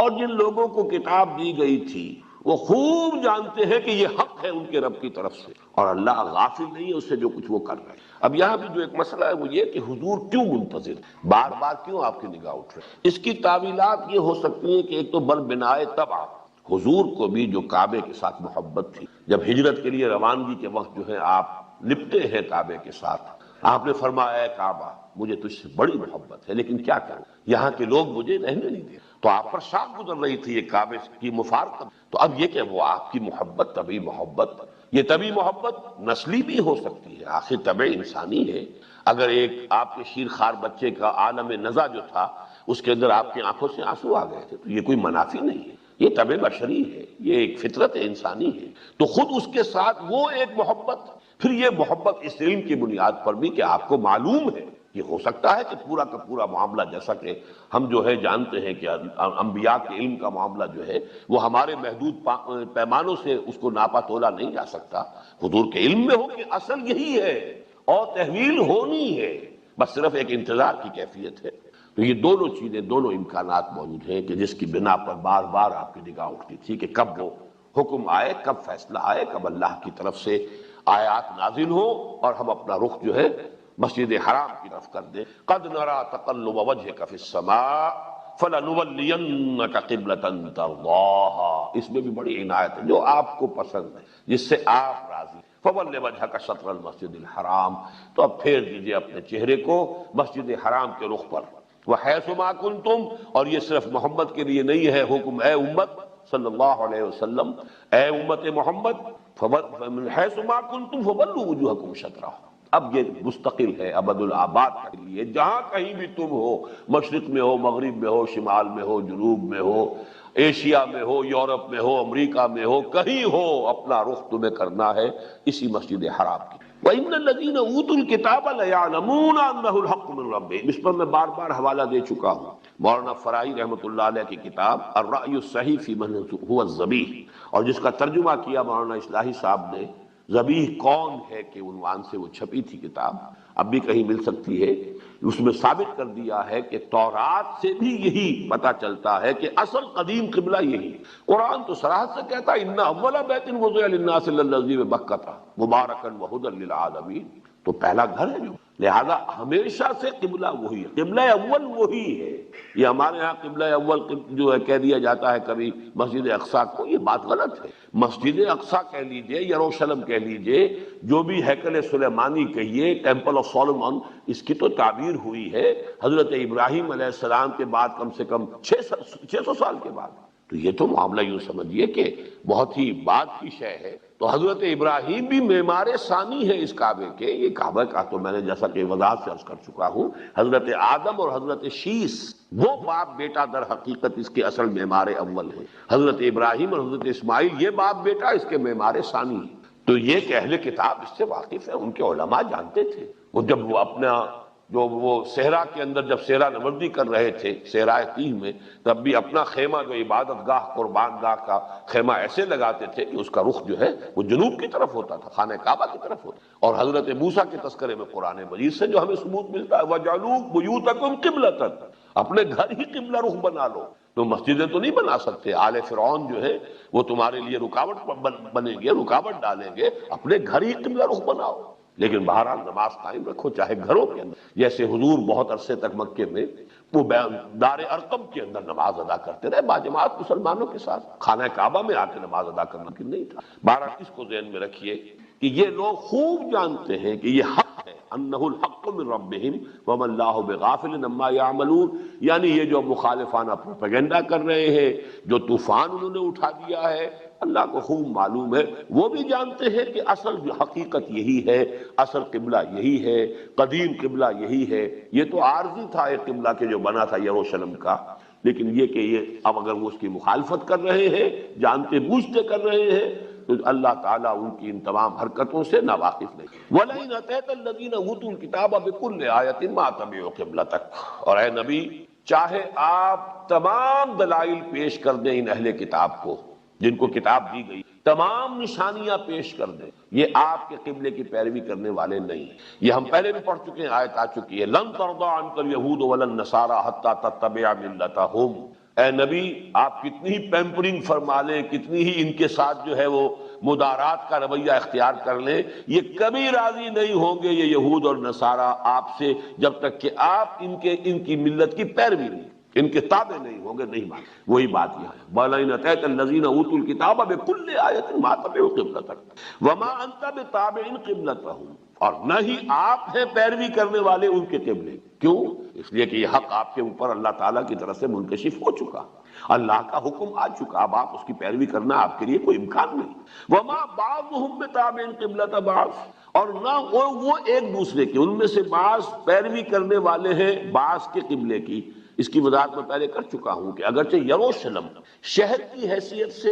اور جن لوگوں کو کتاب دی گئی تھی وہ خوب جانتے ہیں کہ یہ حق ہے ان کے رب کی طرف سے، اور اللہ غافل نہیں ہے اس سے جو کچھ وہ کر رہے ہیں۔ اب یہاں بھی جو ایک مسئلہ ہے وہ یہ کہ حضور کیوں منتظر، بار بار کیوں آپ کی نگاہ اٹھ رہے؟ اس کی تعویلات یہ ہو سکتی ہیں کہ ایک تو بر بنائے طبع، حضور کو بھی جو کعبے کے ساتھ محبت تھی، جب ہجرت کے لیے روانگی کے وقت جو ہے آپ لپٹے ہیں کعبے کے ساتھ، آپ نے فرمایا اے کعبہ مجھے تجھ سے بڑی محبت ہے، لیکن کیا کروں یہاں کے لوگ مجھے رہنے نہیں دے، تو آپ پر شاخ گزر رہی تھی یہ کعبے کی مفارقت۔ تو اب یہ کہ وہ آپ کی محبت طبعی محبت، یہ طبعی محبت نسلی بھی ہو سکتی ہے، آخر طبع انسانی ہے۔ اگر ایک آپ کے شیر خوار بچے کا عالم نزع جو تھا اس کے اندر آپ کی آنکھوں سے آنسو آ گئے تھے تو یہ کوئی منافی نہیں ہے، یہ طبع بشری ہے، یہ ایک فطرت انسانی ہے۔ تو خود اس کے ساتھ وہ ایک محبت، پھر یہ محبت اس علم کی بنیاد پر بھی کہ آپ کو معلوم ہے، یہ ہو سکتا ہے کہ پورا کا پورا معاملہ، جیسا کہ ہم جو ہے جانتے ہیں کہ انبیاء کے علم کا معاملہ جو ہے وہ ہمارے محدود پیمانوں سے اس کو ناپا تولا نہیں جا سکتا، حضور کے علم میں ہو کہ اصل یہی ہے اور تحویل ہونی ہے، بس صرف ایک انتظار کی کیفیت ہے۔ تو یہ دونوں چیزیں، دونوں امکانات موجود ہیں کہ جس کی بنا پر بار بار آپ کی نگاہ اٹھتی تھی کہ کب وہ حکم آئے، کب فیصلہ آئے، کب اللہ کی طرف سے آیات نازل ہو اور ہم اپنا رخ جو ہے مسجد حرام کی طرف کر دیں۔ قد نرى تقلب وجهك في السماء فلنولينك قبلة ترضاها، اس میں بھی بڑی عنایت ہے، جو آپ کو پسند ہے، جس سے آپ راضی، فول وجهك شطر المسجد الحرام، تو اب پھیر دیجئے اپنے چہرے کو مسجد حرام کے رخ پر، وحیث ما کنتم، اور یہ صرف محمد کے لیے نہیں ہے حکم، اے امت صلی اللہ علیہ وسلم، اے امت محمد، حیث ما کنتم فولوا وجوہکم شطرہ، اب یہ مستقل ہے ابد الآباد کے لیے، جہاں کہیں بھی تم ہو، مشرق میں ہو، مغرب میں ہو، شمال میں ہو، جنوب میں ہو، ایشیا میں ہو، یورپ میں ہو، امریکہ میں ہو، کہیں ہو، اپنا رخ تمہیں کرنا ہے اسی مسجد حرام کی۔ وَإِنَّ الَّذِينَ أُوتُوا الْكِتَابَ لَيَعْلَمُونَ أَنَّهُ الْحَقُّ مِنْ رَبِّهِمْ، اس پر میں بار بار حوالہ دے چکا ہوں، مولانا فرائی رحمۃ اللہ علیہ کی کتاب الرأی الصحیح فی من هو الذبیح، اور جس کا ترجمہ کیا مولانا اصلاحی صاحب نے، ذبیح کون ہے کے عنوان سے وہ چھپی تھی کتاب، اب بھی کہیں مل سکتی ہے۔ اس میں ثابت کر دیا ہے کہ تورات سے بھی یہی پتہ چلتا ہے کہ اصل قدیم قبلہ یہی ہے۔ قرآن تو صراحت سے کہتا ہے ان اول بیت وضع للناس للذی ببکۃ مبارکا وہدی للعالمین، تو پہلا گھر ہے جو، لہذا ہمیشہ سے قبلہ وہی ہے، قبلہ اول وہی ہے۔ یہ ہمارے ہاں قبلہ اول جو ہے کہہ دیا جاتا ہے کبھی مسجد اقصیٰ کو، یہ بات غلط ہے۔ مسجد اقصیٰ کہہ لیجئے، یروشلم کہہ لیجئے، جو بھی ہیکل سلیمانی کہیے، ٹیمپل آف سولومن، اس کی تو تعبیر ہوئی ہے حضرت ابراہیم علیہ السلام کے بعد کم سے کم 600 سال کے بعد۔ تو یہ تو معاملہ یوں سمجھیے کہ بہت ہی بعد کی شے ہے۔ تو حضرت ابراہیم بھی معمار ثانی ہے اس کعبے کے، یہ کعبہ کا تو میں نے جیسا کہ وضاحت سے عرض کر چکا ہوں، حضرت آدم اور حضرت شیس وہ باپ بیٹا در حقیقت اس کے اصل معمار اول ہے، حضرت ابراہیم اور حضرت اسماعیل یہ باپ بیٹا اس کے معمار ثانی ہے۔ تو یہ کہ اہل کتاب اس سے واقف ہے، ان کے علماء جانتے تھے، وہ جب وہ اپنا جو وہ صحرا کے اندر جب صحرا نوردی کر رہے تھے صحرائے تیہ میں، تب بھی اپنا خیمہ جو عبادت گاہ قربان گاہ کا خیمہ ایسے لگاتے تھے کہ اس کا رخ جو ہے وہ جنوب کی طرف ہوتا تھا، خانہ کعبہ کی طرف ہوتا تھا۔ اور حضرت موسیٰ کے تذکرے میں قرآن مجید سے جو ہمیں ثبوت ملتا ہے وَجَعَلُوا بُيُوتَكُمْ قِبْلَةً، اپنے گھر ہی قبلہ رخ بنا لو، تو مسجدیں تو نہیں بنا سکتے، آل فرعون جو ہے وہ تمہارے لیے رکاوٹ بنیں گے، رکاوٹ ڈالیں گے، اپنے گھر ہی قبلہ رخ بناؤ۔ لیکن بہرحال نماز قائم رکھو، چاہے گھروں کے اندر، جیسے حضور بہت عرصے تک مکے میں وہ دار ارقم کے اندر نماز ادا کرتے رہے باجماعت مسلمانوں کے ساتھ، خانہ کعبہ میں آ کے نماز ادا کرنا ممکن نہیں تھا۔ بہرحال اس کو ذہن میں رکھیے کہ یہ لوگ خوب جانتے ہیں کہ یہ حق ہے، انہ الحق من ربہم وما اللہ بغافل عما یعملون، یعنی یہ جو مخالفانہ پروپیگنڈا کر رہے ہیں، جو طوفان انہوں نے اٹھا دیا ہے، اللہ کو خوب معلوم ہے، وہ بھی جانتے ہیں کہ اصل حقیقت یہی ہے، اصل قبلہ یہی ہے، قدیم قبلہ یہی ہے۔ یہ تو عارضی تھا ایک قبلہ کے جو بنا تھا یروشلم کا، لیکن یہ کہ یہ اب اگر وہ اس کی مخالفت کر رہے ہیں، جانتے بوجھتے کر رہے ہیں، تو اللہ تعالیٰ ان کی ان تمام حرکتوں سے ناواقف نہیں۔ وَلَئِنْ أَتَيْتَ الَّذِينَ أُوتُوا الْكِتَابَ بِكُلِّ آیَةٍ مَا تَبِعُوا قِبْلَتَكَ، اور اے نبی چاہے آپ تمام دلائل پیش کر دیں ان اہل کتاب کو جن کو کتاب دی گئی، تمام نشانیاں پیش کر دیں، یہ آپ کے قبلے کی پیروی کرنے والے نہیں۔ یہ ہم پہلے بھی پڑھ چکے ہیں، آیت آ چکی ہے، لن ترضى عنك اليهود ولا النصارى حتى تتبع ملتهم، اے نبی آپ کتنی ہی پیمپرنگ فرما لیں، کتنی ہی ان کے ساتھ جو ہے وہ مدارات کا رویہ اختیار کر لیں، یہ کبھی راضی نہیں ہوں گے یہ یہود اور نصارہ آپ سے، جب تک کہ آپ ان کی ملت کی پیروی نہیں، ان کے تابع نہیں ہوں گے، نہیں مان۔ وہی بات یہاں ہے، وَلَئِنْ أَتَيْتَ الَّذِينَ أُوتُوا الْكِتَابَ بِكُلِّ آیَةٍ مَا تَبِعُوا قِبْلَتَكَ وَمَا أَنْتَ بِتَابِعٍ قِبْلَتَهُمْ، اور نہ ہی آپ ہیں پیروی کرنے والے ان کے قبلے۔ کیوں؟ اس لیے کہ یہ حق آپ کے اوپر اللہ تعالیٰ کی طرف سے منکشف ہو چکا، اللہ کا حکم آ چکا، اب آپ اس کی پیروی کرنا آپ کے لیے کوئی امکان نہیں۔ وَمَا بَعْضُهُمْ بِتَابِعٍ قِبْلَةَ بَعْضٍ، اور نہ وہ ایک دوسرے کے، ان میں سے بعض پیروی کرنے والے ہیں بعض کے قبلے کی۔ اس کی وضاحت میں پہلے کر چکا ہوں کہ اگرچہ یروشلم شہر کی حیثیت سے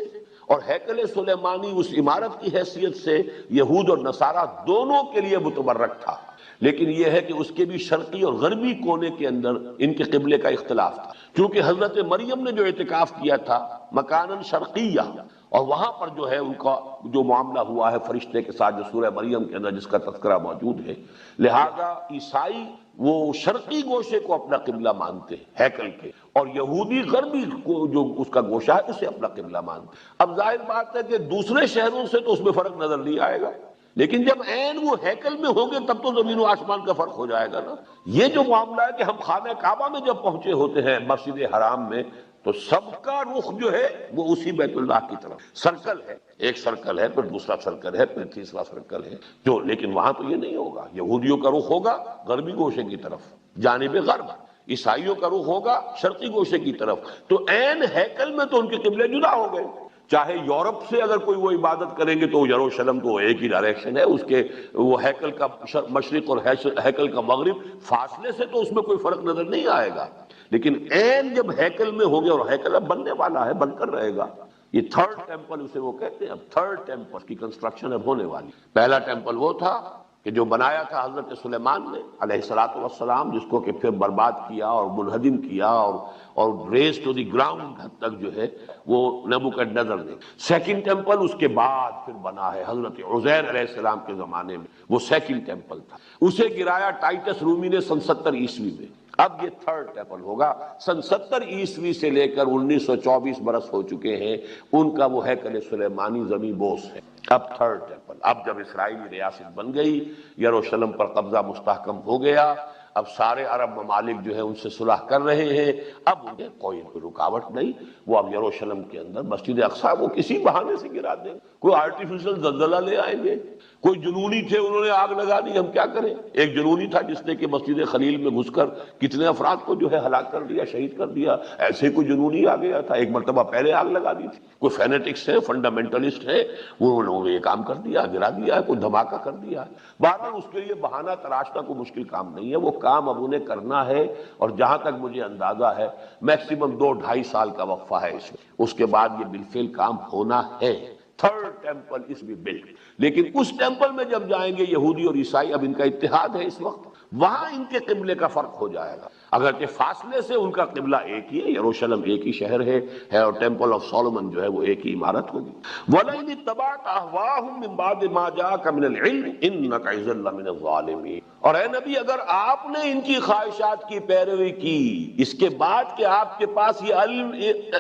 اور ہیکل سلیمانی اس عمارت کی حیثیت سے یہود اور نصارہ دونوں کے لیے متبرک تھا، لیکن یہ ہے کہ اس کے بھی شرقی اور غربی کونے کے اندر ان کے قبلے کا اختلاف تھا، کیونکہ حضرت مریم نے جو اعتکاف کیا تھا مکاناً شرقیہ، اور وہاں پر جو ہے ان کا جو معاملہ ہوا ہے فرشتے کے ساتھ جو سورہ مریم کے اندر جس کا تذکرہ موجود ہے، لہذا عیسائی وہ شرقی گوشے کو اپنا قبلہ مانتے ہیں ہیکل کے، اور یہودی غربی کو جو اس کا گوشہ ہے اسے اپنا قبلہ مانتے ہیں۔ اب ظاہر بات ہے کہ دوسرے شہروں سے تو اس میں فرق نظر نہیں آئے گا، لیکن جب عین وہ ہیکل میں ہوں گے تب تو زمین و آسمان کا فرق ہو جائے گا نا۔ یہ جو معاملہ ہے کہ ہم خانہ کعبہ میں جب پہنچے ہوتے ہیں مسجد حرام میں، تو سب کا رخ جو ہے وہ اسی بیت اللہ کی طرف سرکل ہے، ایک سرکل ہے، پھر دوسرا سرکل ہے، پھر تیسرا سرکل ہے، جو لیکن وہاں تو یہ نہیں ہوگا، یہودیوں کا رخ ہوگا غربی گوشے کی طرف جانب غرب، عیسائیوں کا رخ ہوگا شرقی گوشے کی طرف، تو عین ہیکل میں تو ان کے قبلے جدا ہو گئے۔ چاہے یورپ سے اگر کوئی وہ عبادت کریں گے تو یروشلم تو ایک ہی ڈائریکشن ہے، اس کے وہ ہیکل کا مشرق اور ہیکل کا مغرب، فاصلے سے تو اس میں کوئی فرق نظر نہیں آئے گا، لیکن عین جب ہیکل میں ہو گیا، اور ہیکل اب بننے والا ہے، بن کر رہے گا، یہ تھرڈ ٹیمپل اسے وہ کہتے ہیں، اب تھرڈ ٹیمپل کی کنسٹرکشن اب ہونے والی۔ پہلا ٹیمپل وہ تھا کہ جو بنایا تھا حضرت سلیمان نے علیہ الصلوۃ والسلام، جس کو کہ پھر برباد کیا اور منہدم کیا اور ریز ٹو دی گراؤنڈ حد تک جو ہے وہ نبوکدنضر نے۔ سیکنڈ ٹیمپل اس کے بعد پھر بنا ہے حضرت عزیر علیہ السلام کے زمانے میں، وہ سیکنڈ ٹیمپل تھا، اسے گرایا ٹائٹس رومی نے سن 70 عیسوی میں۔ اب یہ تھرڈ ٹیمپل ہوگا، سن 70 عیسوی سے لے کر 1924 برس ہو چکے ہیں، ان کا وہ ہیکل سلیمانی زمین بوس ہے۔ اب تھرڈ ٹیمپل، اب جب اسرائیلی ریاست بن گئی، یروشلم پر قبضہ مستحکم ہو گیا، اب سارے عرب ممالک جو ہے ان سے صلح کر رہے ہیں، اب انہیں کوئی رکاوٹ نہیں، وہ اب یروشلم کے اندر مسجد اقصیٰ وہ کسی بہانے سے گرا دیں، کوئی آرٹیفیشل زلزلہ لے آئیں گے، کوئی جنونی تھے انہوں نے آگ لگا دی، ہم کیا کریں؟ ایک جنونی تھا جس نے کہ مسجد خلیل میں گھس کر کتنے افراد کو جو ہے ہلاک کر دیا، شہید کر دیا، ایسے کوئی جنونی آ گیا تھا، ایک مرتبہ پہلے آگ لگا دی تھی، کوئی فینیٹکس ہے، فنڈامنٹلسٹ ہے، انہوں نے یہ کام کر دیا، گرا دیا، کوئی دھماکہ کر دیا۔ بہرحال اس کے لیے بہانہ تراشنا کوئی مشکل کام نہیں ہے، وہ کام اب انہیں کرنا ہے، اور جہاں تک مجھے اندازہ ہے میکسیمم 2-2.5 سال کا وقفہ ہے اس میں، اس کے بعد یہ بالفعل کام ہونا ہے۔ تھرڈ ٹیمپل اس بھی بلڈ، لیکن اس ٹیمپل میں جب جائیں گے یہودی اور عیسائی، اب ان کا اتحاد ہے اس وقت، وہاں ان کے قبلے کا فرق ہو جائے گا، اگرچہ فاصلے سے ان کا قبلہ ایک ہی ہے، یروشلم ایک ہی شہر ہے اور ٹیمپل آف سولومن جو ہے وہ ایک ہی عمارت ہوگی۔ وَلَئِنِ اتَّبَعْتَ أَهْوَاءَهُم مِّن بَعْدِ مَا جَاءَكَ مِنَ الْعِلْمِ إِنَّكَ إِذًا لَّمِنَ الظَّالِمِينَ، اور اے نبی اگر آپ نے ان کی خواہشات کی پیروی کی اس کے بعد کہ آپ کے پاس یہ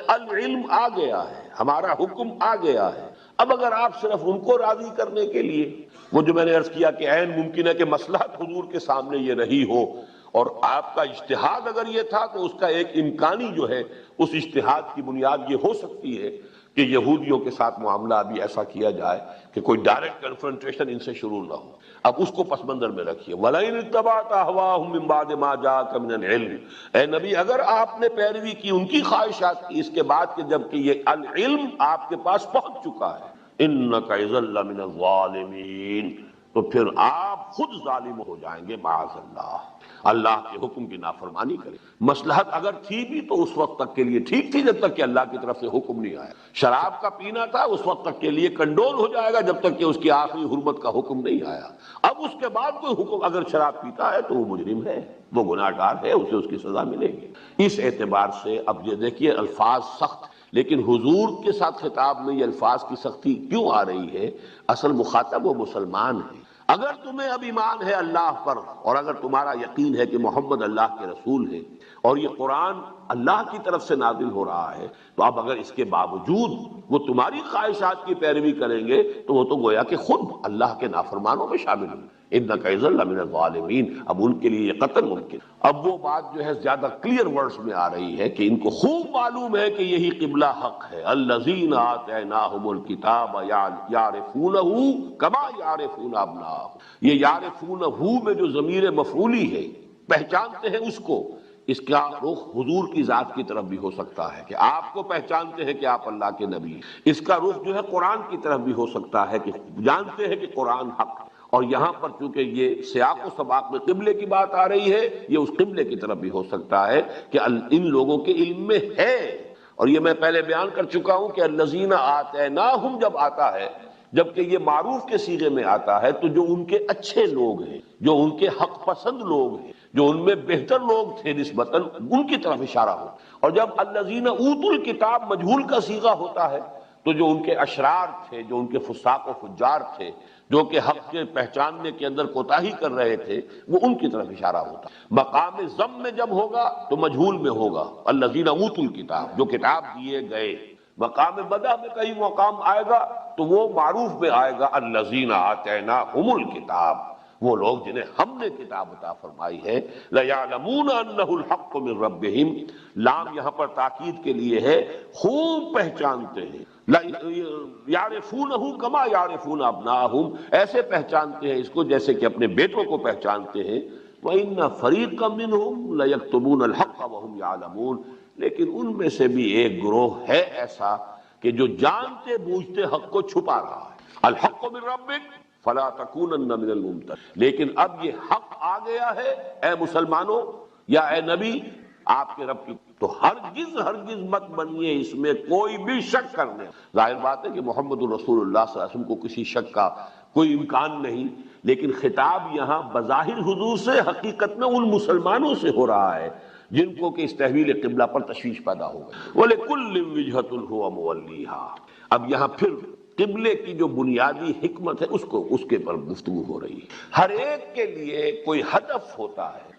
العلم آ گیا ہے، ہمارا حکم آ گیا ہے، اب اگر آپ صرف ان کو راضی کرنے کے لیے، وہ جو میں نے عرض کیا کہ عین ممکن ہے کہ مصلحت حضور کے سامنے یہ رہی ہو، اور آپ کا اجتہاد اگر یہ تھا تو اس کا ایک امکانی جو ہے اس اجتہاد کی بنیاد یہ ہو سکتی ہے کہ یہودیوں کے ساتھ معاملہ ابھی ایسا کیا جائے کہ کوئی ڈائریکٹ کنفرنٹیشن ان سے شروع نہ ہو، اب اس کو پس منظر میں رکھیے۔ وَلَئِنِ اتَّبَعْتَ أَهْوَاءَهُم مِّن بَعْدِ مَا جَاءَكَ مِنَ الْعِلْمِ، اے نبی اگر آپ نے پیروی کی ان کی خواہشات کی اس کے بعد کہ جب کہ یہ العلم آپ کے پاس پہنچ چکا ہے، إِنَّكَ إِذًا لَّمِنَ الظَّالِمِينَ، تو پھر آپ خود ظالم ہو جائیں گے، معاذ اللہ، اللہ کے حکم کی نافرمانی کریں۔ مصلحت اگر تھی بھی تو اس وقت تک کے لیے ٹھیک تھی جب تک کہ اللہ کی طرف سے حکم نہیں آیا، شراب کا پینا تھا اس وقت تک کے لیے کنڈول ہو جائے گا جب تک کہ اس کی آخری حرمت کا حکم نہیں آیا، اب اس کے بعد کوئی حکم اگر شراب پیتا ہے تو وہ مجرم ہے، وہ گناہ گار ہے، اسے اس کی سزا ملے گی۔ اس اعتبار سے اب یہ دیکھیے الفاظ سخت، لیکن حضور کے ساتھ خطاب میں یہ الفاظ کی سختی کیوں آ رہی ہے؟ اصل مخاطب وہ مسلمان ہیں، اگر تمہیں اب ایمان ہے اللہ پر اور اگر تمہارا یقین ہے کہ محمد اللہ کے رسول ہے اور یہ قرآن اللہ کی طرف سے نازل ہو رہا ہے، تو اب اگر اس کے باوجود وہ تمہاری خواہشات کی پیروی کریں گے تو وہ تو گویا کہ خود اللہ کے نافرمانوں میں شامل ہوں۔ اِنَّكَ إِذًا لَمِنَ الظَّالِمِينَ، اب ان کے لیے یہ قتل ممکن۔ اب وہ بات جو ہے زیادہ کلیئر ورڈز میں آ رہی ہے کہ ان کو خوب معلوم ہے کہ یہی قبلہ حق ہے۔ الَّذِينَ آتَيْنَاهُمُ الْكِتَابَ يَعْرِفُونَهُ كَمَا يَعْرِفُونَ أَبْنَاءَهُمْ، یہ یعرفونہ میں جو ضمیر مفعولی ہے، پہچانتے ہیں اس کو، اس کا رخ حضور کی ذات کی طرف بھی ہو سکتا ہے کہ آپ کو پہچانتے ہیں کہ آپ اللہ کے نبی ہیں۔ اس کا رخ جو ہے قرآن کی طرف بھی ہو سکتا ہے کہ جانتے ہیں کہ قرآن حق ہے۔ اور یہاں پر چونکہ یہ سیاق و سباق میں قبلے کی بات آ رہی ہے، یہ اس قبلے کی طرف بھی ہو سکتا ہے کہ ان لوگوں کے علم میں ہے۔ اور یہ میں پہلے بیان کر چکا ہوں کہ الذین آتیناہم جب آتا ہے، جبکہ یہ معروف کے صیغے میں آتا ہے، تو جو ان کے اچھے لوگ ہیں، جو ان کے حق پسند لوگ ہیں، جو ان میں بہتر لوگ تھے نسبتاً، ان کی طرف اشارہ ہو۔ اور جب الذین اوتوا الکتاب مجہول کا صیغہ ہوتا ہے تو جو ان کے اشرار تھے، جو ان کے فساق و فجار تھے، جو کہ حق کے پہچاننے کے اندر کوتاہی کر رہے تھے، وہ ان کی طرف اشارہ ہوتا ہے۔ مقام ضم میں جب ہوگا تو مجہول میں ہوگا الذین اوتوا الکتاب، جو کتاب دیے گئے۔ مقام بدہ میں کہیں مقام آئے گا تو وہ معروف میں آئے گا الذین آتیناہم الکتاب، وہ لوگ جنہیں ہم نے کتاب عطا فرمائی ہے۔ لَيَعْلَمُونَ أَنَّهُ الْحَقُّ مِن رَبِّهِمْ، لام یہاں پر تاکید کے لیے ہے، خوب پہچانتے ہیں۔ يَعْرِفُونَهُ كَمَا يَعْرِفُونَ أَبْنَاءَهُمْ، ایسے پہچانتے ہیں اس کو جیسے کہ اپنے بیٹوں کو پہچانتے ہیں۔ وَإِنَّ فَرِيقًا مِّنْهُمْ لَيَكْتُمُونَ الْحَقَّ وَهُمْ يَعْلَمُونَ، لیکن ان میں سے بھی ایک گروہ ہے ایسا کہ جو جانتے بوجھتے حق کو چھپا رہا ہے۔ الحق من ربک فلا تکونن من الممترین، لیکن اب یہ حق آ گیا ہے اے مسلمانوں یا اے نبی آپ کے رب کی، تو ہرگز ہرگز مت بنیے اس میں کوئی بھی شک کرنے۔ ظاہر بات ہے کہ محمد الرسول اللہ صلی اللہ علیہ وسلم کو کسی شک کا کوئی امکان نہیں، لیکن خطاب یہاں بظاہر حضور سے حقیقت میں ان مسلمانوں سے ہو رہا ہے جن کو کہ اس تحویل قبلہ پر تشویش پیدا ہو گئی۔ وَلِكُلٍّ وِجْهَةٌ هُوَ مُوَلِّيهَا، اب یہاں پھر قبلے کی جو بنیادی حکمت ہے اس کے پر گفتگو ہو رہی ہے۔ ہر ایک کے لیے کوئی ہدف ہوتا ہے،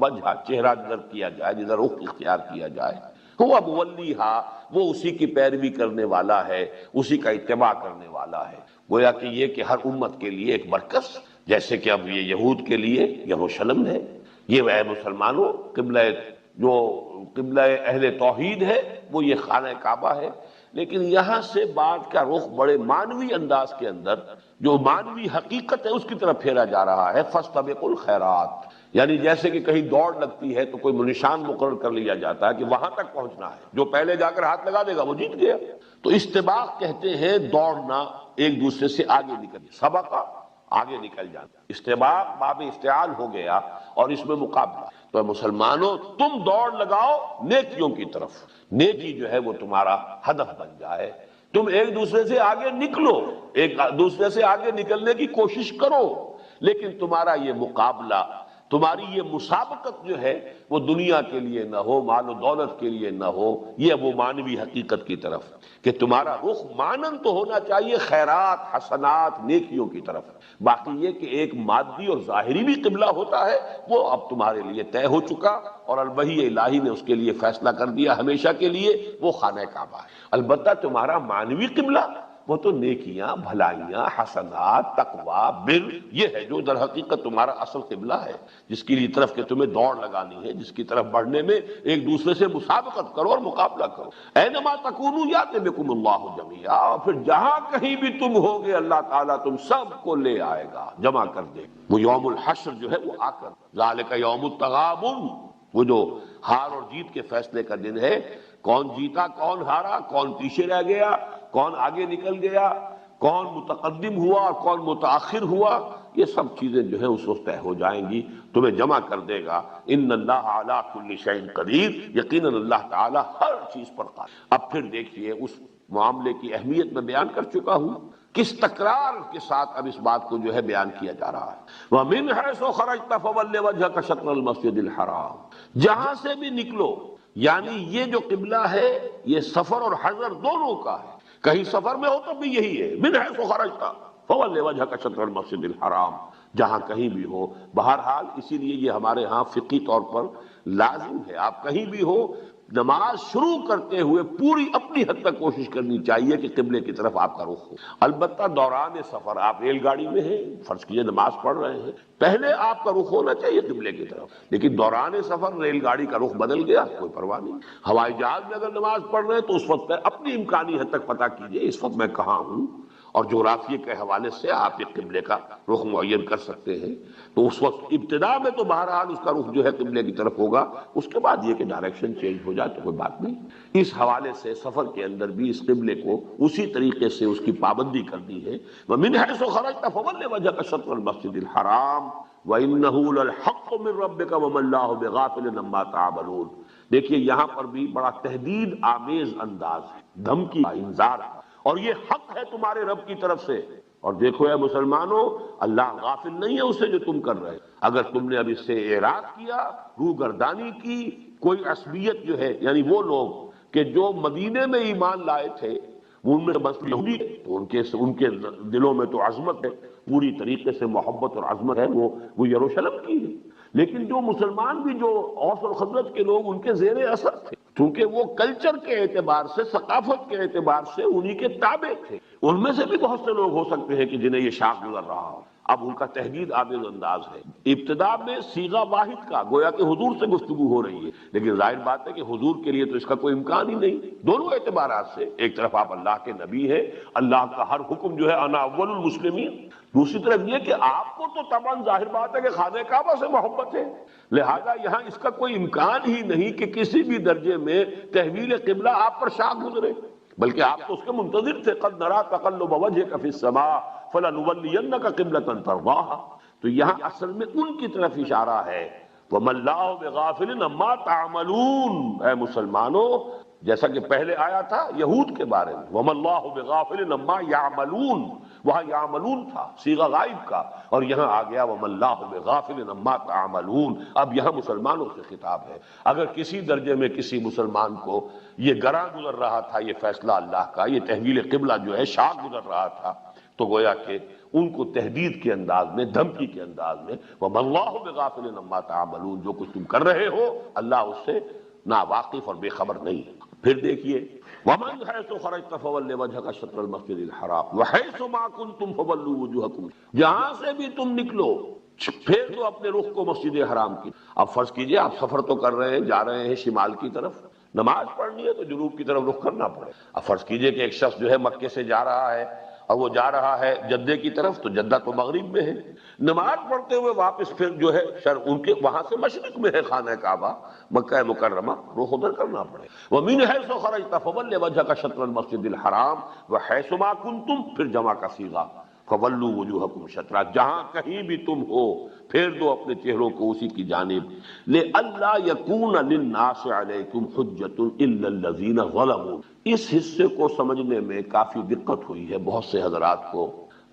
وجہ چہرہ نظر کیا جائے، جدھر رخ اختیار کیا جائے، ہوا مولیہا، وہ اسی کی پیروی کرنے والا ہے، اسی کا اتباع کرنے والا ہے۔ گویا کہ یہ کہ ہر امت کے لیے ایک مرکز، جیسے کہ اب یہ یہود کے لیے یروشلم ہے، یہ اے مسلمانوں قبلہ اہل توحید ہے وہ یہ خانہ کعبہ ہے۔ لیکن یہاں سے بات کا رخ بڑے مانوی انداز کے اندر، جو مانوی حقیقت ہے اس کی طرف پھیرا جا رہا ہے۔ فاستبقوا الخیرات، یعنی جیسے کہ کہیں دوڑ لگتی ہے تو کوئی نشان مقرر کر لیا جاتا ہے کہ وہاں تک پہنچنا ہے، جو پہلے جا کر ہاتھ لگا دے گا وہ جیت گیا۔ تو استباق کہتے ہیں دوڑنا، ایک دوسرے سے آگے نکل، سبقہ آگے نکل جاتا۔ استباق باب افتعال ہو گیا اور اس میں مقابلہ۔ تو مسلمانوں تم دوڑ لگاؤ نیکیوں کی طرف، نیکی جو ہے وہ تمہارا ہدف بن جائے، تم ایک دوسرے سے آگے نکلو، ایک دوسرے سے آگے نکلنے کی کوشش کرو، لیکن تمہارا یہ مقابلہ، تمہاری یہ مسابقت جو ہے وہ دنیا کے لیے نہ ہو، مال و دولت کے لیے نہ ہو، یہ وہ مانوی حقیقت کی طرف کہ تمہارا رخ مانند تو ہونا چاہیے خیرات، حسنات، نیکیوں کی طرف۔ باقی یہ کہ ایک مادی اور ظاہری بھی قبلہ ہوتا ہے وہ اب تمہارے لیے طے ہو چکا، اور الوحی الہی نے اس کے لیے فیصلہ کر دیا ہمیشہ کے لیے، وہ خانہ کعبہ ہے۔ البتہ تمہارا مانوی قبلہ وہ تو نیکیاں، بھلائیاں، حسنات، تقوی، بر، یہ ہے جو در حقیقت تمہارا اصل قبلہ ہے، جس کی طرف کہ تمہیں دوڑ لگانی ہے، جس کی طرف بڑھنے میں ایک دوسرے سے مسابقت کرو اور مقابلہ کرو۔ اینما تکونوا یأتی بکم اللہ جمیعا، اور پھر جہاں کہیں بھی تم ہوگے اللہ تعالیٰ تم سب کو لے آئے گا، جمع کر دے گا۔ وہ یوم الحشر جو ہے وہ آ کر، ذالک یوم التغابن، وہ جو ہار اور جیت کے فیصلے کا دن ہے، کون جیتا کون ہارا، کون پیچھے رہ گیا، کون آگے نکل گیا، کون متقدم ہوا اور کون متاخر ہوا، یہ سب چیزیں جو ہے اس وقت طے ہو جائیں گی، تمہیں جمع کر دے گا۔ ان اللہ علی کل شیء قدیر، یقیناً اللہ تعالی ہر چیز پر قادر۔ اب پھر دیکھیے اس معاملے کی اہمیت میں بیان کر چکا ہوں، کس تکرار کے ساتھ اب اس بات کو جو ہے بیان کیا جا رہا ہے۔ وَمِنْ حَيْثُ خَرَجْتَ فَوَلِّ وَجْهَكَ شَطْرَ الْمَسْجِدِ الْحَرَامِ، جہاں سے بھی نکلو، یعنی یہ جو قبلہ ہے یہ سفر اور حضر دونوں کا ہے، کہیں سفر میں ہو تو بھی یہی ہے۔ من حیث خرجت فول وجهک شطر المسجد الحرام، جہاں کہیں بھی ہو۔ بہرحال اسی لیے یہ ہمارے ہاں فقہی طور پر لازم ہے، آپ کہیں بھی ہو نماز شروع کرتے ہوئے پوری اپنی حد تک کوشش کرنی چاہیے کہ قبلے کی طرف آپ کا رخ ہو۔ البتہ دوران سفر آپ ریل گاڑی میں ہیں، فرض کیجئے نماز پڑھ رہے ہیں، پہلے آپ کا رخ ہونا چاہیے قبلے کی طرف، لیکن دوران سفر ریل گاڑی کا رخ بدل گیا، کوئی پرواہ نہیں۔ ہوائی جہاز میں اگر نماز پڑھ رہے ہیں تو اس وقت اپنی امکانی حد تک پتہ کیجئے اس وقت میں کہاں ہوں، اور جغرافیے کے حوالے سے آپ ایک قبلے کا رخ معین کر سکتے ہیں۔ تو اس وقت ابتدا میں تو بہرحال اس کا رخ جو ہے قبلے کی طرف ہوگا، اس کے بعد یہ کہ ڈائریکشن چینج ہو جائے تو کوئی بات نہیں۔ اس حوالے سے سفر کے اندر بھی اس قبلے کو اسی طریقے سے اس کی پابندی کرنی ہے۔ وَمِنْ حَيْثُ خَرَجْتَ فَوَلِّ وَجْهَكَ شَطْرَ الْمَسْجِدِ الْحَرَامِ وَإِنَّهُ لَلْحَقُّ مِنْ رَبِّكَ وَمَا اللَّهُ بِغَافِلٍ عَمَّا تَعْمَلُونَ۔ دیکھیے یہاں پر بھی بڑا تہدید آمیز انداز ہے، دھمکی کا، انذار، اور یہ حق ہے تمہارے رب کی طرف سے۔ اور دیکھو اے مسلمانوں، اللہ غافل نہیں ہے اسے جو تم کر رہے، اگر تم نے اب اس سے اعراض کیا، روگردانی کی، کوئی عصبیت جو ہے یعنی وہ لوگ کہ جو مدینے میں ایمان لائے تھے ان میں بس یہودی، تو ان کے دلوں میں تو عظمت ہے، پوری طریقے سے محبت اور عظمت ہے، وہ یروشلم کی ہے، لیکن جو مسلمان بھی جو اوس اور خزرج کے لوگ ان کے زیر اثر تھے، کیونکہ وہ کلچر کے اعتبار سے، ثقافت کے اعتبار سے انہی کے تابع تھے، ان میں سے بھی بہت سے لوگ ہو سکتے ہیں کہ جنہیں یہ شاق گزر رہا ہو۔ اب ان کا تحدید آمیز انداز ہے، ابتدا میں صیغہ واحد کا، گویا کہ حضور سے گفتگو ہو رہی ہے، لیکن ظاہر بات ہے کہ حضور کے لیے تو اس کا کوئی امکان ہی نہیں، دونوں اعتبارات سے۔ ایک طرف آپ اللہ کے نبی ہیں، اللہ کا ہر حکم جو ہے انا اول المسلمین، دوسری طرف یہ کہ آپ کو تو طبعاً ظاہر بات ہے کہ خانہ کعبہ سے محبت ہے، لہذا یہاں اس کا کوئی امکان ہی نہیں کہ کسی بھی درجے میں تحویل قبلہ آپ پر شاق گزرے، بلکہ آپ تو اس کے منتظر تھے۔ قد نرى تقلب وجهك في السماء فلنولينك قبلة ترضاها، تو یہاں اصل میں ان کی طرف اشارہ ہے۔ وَمَا اللَّهُ بِغَافِلٍ عَمَّا تَعْمَلُونَ، اے مسلمانوں، جیسا کہ پہلے آیا تھا یہود کے بارے میں، وَمَا اللَّهُ بِغَافِلٍ عَمَّا يَعْمَلُونَ، وہاں یعملون تھا صیغہ غائب کا، اور یہاں آ گیا وَمَا اللَّهُ بِغَافِلٍ عَمَّا تَعْمَلُونَ۔ اب یہاں مسلمانوں سے خطاب ہے۔ اگر کسی درجے میں کسی مسلمان کو یہ گراں گزر رہا تھا، یہ فیصلہ اللہ کا، یہ تحویل قبلہ جو ہے شاق گزر رہا تھا، تو گویا کہ ان کو تہدید کے انداز میں، دھمکی کے انداز میں، وَمَا اللَّهُ بِغَافِلٍ عَمَّا تَعْمَلُونَ، جو کچھ تم کر رہے ہو اللہ اس سے ناواقف اور بے خبر نہیں ہے۔ پھر دیکھیے وَمَنْ حَيْثُ خَرَجْتَ فَوَلِّ وَجْهَكَ شَطْرَ الْمَسْجِدِ الْحَرَامِ وَحَيْثُ مَا كُنْتُمْ فَوَلُّوا وُجُوهَكُمْ، جہاں سے بھی تم نکلو پھر تو اپنے رخ کو مسجد حرام کی۔ اب فرض کیجئے آپ سفر تو کر رہے ہیں، جا رہے ہیں شمال کی طرف، نماز پڑھنی ہے تو جنوب کی طرف رخ کرنا پڑے۔ اب فرض کیجئے کہ ایک شخص جو ہے مکے سے جا رہا ہے اور وہ جا رہا ہے جدے کی طرف، تو جدہ تو مغرب میں ہے، نماز پڑھتے ہوئے واپس پھر جو ہے ان کے وہاں سے مشرق میں ہے خانہ کعبہ مکہ مکرمہ، رخ ادھر کرنا پڑے۔ وَمِنْ حَيْثُ خَرَجْتَ فَوَلِّ وَجْهَكَ شَطْرَ الْمَسْجِدِ الْحَرَامِ وَحَيْثُ مَا كُنْتُمْ، پھر جمع کا صیغہ فَوَلُّوا وُجُوهَكُمْ شَطْرَهُ، جہاں کہیں بھی تم ہو پھر دو اپنے چہروں کو اسی کی جانب۔ لِأَلَّا يَكُونَ لِلنَّاسِ عَلَيْكُمْ حُجَّةٌ إِلَّا الَّذِينَ ظَلَمُوا، اس حصے کو سمجھنے میں کافی دقت ہوئی ہے بہت سے حضرات کو،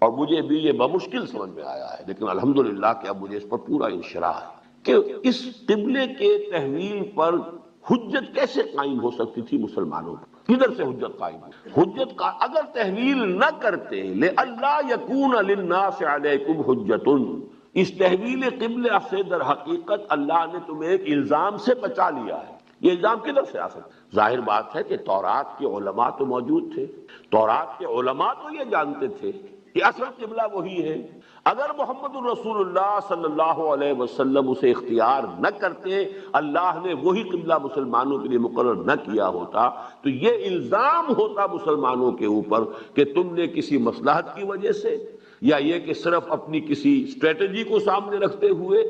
اور مجھے بھی یہ بمشکل سمجھ میں آیا ہے، لیکن الحمدللہ کہ اب مجھے اس پر پورا انشراح ہے کہ اس قبلے کے تحویل پر حجت کیسے قائم ہو سکتی تھی مسلمانوں پر، کدھر سے حجت قائم ہوئی؟ حجت کا اگر تحویل نہ کرتے لِأَلَّا يَكُونَ لِلنَّاسِ عَلَيْكُمْ حُجَّةٌ، اس تحویل قبلہ سے در حقیقت اللہ نے تمہیں ایک الزام سے بچا لیا ہے۔ یہ الزام کدھر سے آ سکتا؟ ظاہر بات ہے کہ تورات کے علماء تو موجود تھے، تورات کے علماء تو یہ جانتے تھے کہ اصل قبلہ وہی ہے۔ اگر محمد الرسول اللہ صلی اللہ علیہ وسلم اسے اختیار نہ کرتے، اللہ نے وہی قبلہ مسلمانوں کے لیے مقرر نہ کیا ہوتا، تو یہ الزام ہوتا مسلمانوں کے اوپر کہ تم نے کسی مصلحت کی وجہ سے، یا یہ کہ صرف اپنی کسی اسٹریٹجی کو سامنے رکھتے ہوئے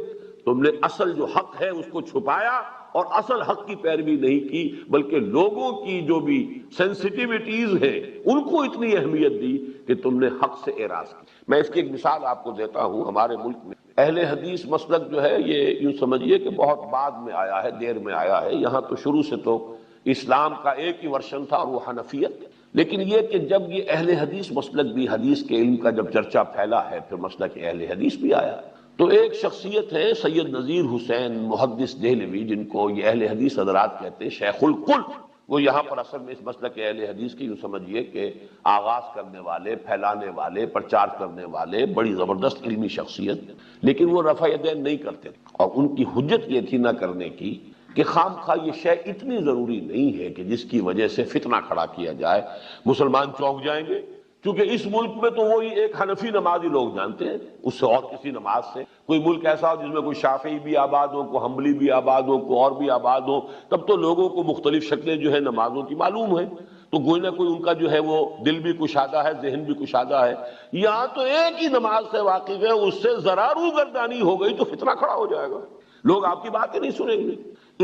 تم نے اصل جو حق ہے اس کو چھپایا اور اصل حق کی پیروی نہیں کی، بلکہ لوگوں کی جو بھی سینسٹیوٹیز ہیں ان کو اتنی اہمیت دی کہ تم نے حق سے اعراض کی۔ میں اس کی ایک مثال آپ کو دیتا ہوں۔ ہمارے ملک میں اہل حدیث مسلک جو ہے یہ یوں سمجھیے کہ بہت بعد میں آیا ہے، دیر میں آیا ہے۔ یہاں تو شروع سے تو اسلام کا ایک ہی ورژن تھا اور وہ حنفیت، لیکن یہ کہ جب یہ اہل حدیث مسلک بھی، حدیث کے علم کا جب چرچا پھیلا ہے، پھر مسلک اہل حدیث بھی آیا، تو ایک شخصیت ہے سید نذیر حسین محدث دہلوی، جن کو یہ اہل حدیث حضرات کہتے ہیں شیخ الکل، وہ یہاں پر اصل میں اس مسئلہ کے اہل حدیث کی یوں سمجھیے کہ آغاز کرنے والے، پھیلانے والے، پرچار کرنے والے بڑی زبردست علمی شخصیت، لیکن وہ رفع یدین نہیں کرتے، اور ان کی حجت یہ تھی نہ کرنے کی کہ خام خواہ یہ شے اتنی ضروری نہیں ہے کہ جس کی وجہ سے فتنہ کھڑا کیا جائے، مسلمان چونک جائیں گے، کیونکہ اس ملک میں تو وہی ایک حنفی نمازی لوگ جانتے ہیں، اس سے اور کسی نماز سے کوئی ملک ایسا ہو جس میں کوئی شافعی بھی آباد ہو، کوئی حنبلی بھی آباد ہو، کوئی اور بھی آباد ہو، تب تو لوگوں کو مختلف شکلیں جو ہے نمازوں کی معلوم ہیں، تو کوئی نہ کوئی ان کا جو ہے وہ دل بھی کشادہ ہے، ذہن بھی کشادہ ہے۔ یہاں تو ایک ہی نماز سے واقف ہے، اس سے ذرا روگردانی ہو گئی تو فتنہ کھڑا ہو جائے گا، لوگ آپ کی باتیں نہیں سنیں گے۔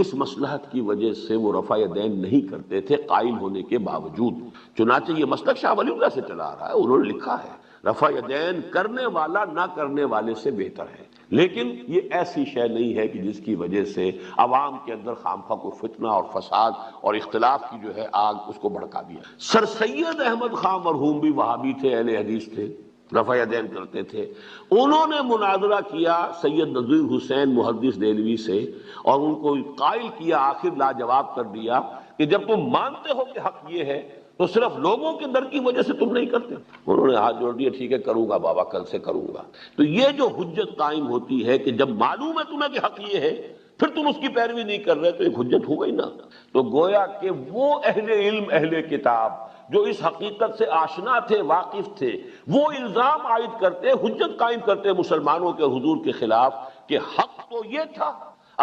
اس مصلحت کی وجہ سے وہ رفع یدین نہیں کرتے تھے قائل ہونے کے باوجود، چنانچہ یہ مسلک شاہ ولی اللہ سے چلا آ رہا ہے، انہوں نے لکھا ہے رفع یدین کرنے والا نہ کرنے والے سے بہتر ہے، لیکن یہ ایسی شے نہیں ہے کہ جس کی وجہ سے عوام کے اندر خامخواہ کوئی فتنہ اور فساد اور اختلاف کی جو ہے آگ اس کو بھڑکا دیا۔ سر سید احمد خان مرحوم بھی وہابی تھے، اہل حدیث تھے، رفع یدین کرتے تھے، انہوں نے مناظرہ کیا سید نذیر حسین محدث دہلوی سے، اور ان کو قائل کیا، آخر لاجواب کر دیا کہ جب تم مانتے ہو کہ حق یہ ہے تو صرف لوگوں کے ڈر کی وجہ سے تم نہیں کرتے۔ انہوں نے ہاتھ جوڑ دیا، ٹھیک ہے کروں گا بابا، کل سے کروں گا۔ تو یہ جو حجت قائم ہوتی ہے کہ جب معلوم ہے تمہیں کہ حق یہ ہے پھر تم اس کی پیروی نہیں کر رہے تو ایک حجت ہو گئی نا۔ تو گویا کہ وہ اہل علم، اہل کتاب جو اس حقیقت سے آشنا تھے، واقف تھے، وہ الزام عائد کرتے، حجت قائم کرتے مسلمانوں کے حضور کے خلاف کہ حق تو یہ تھا،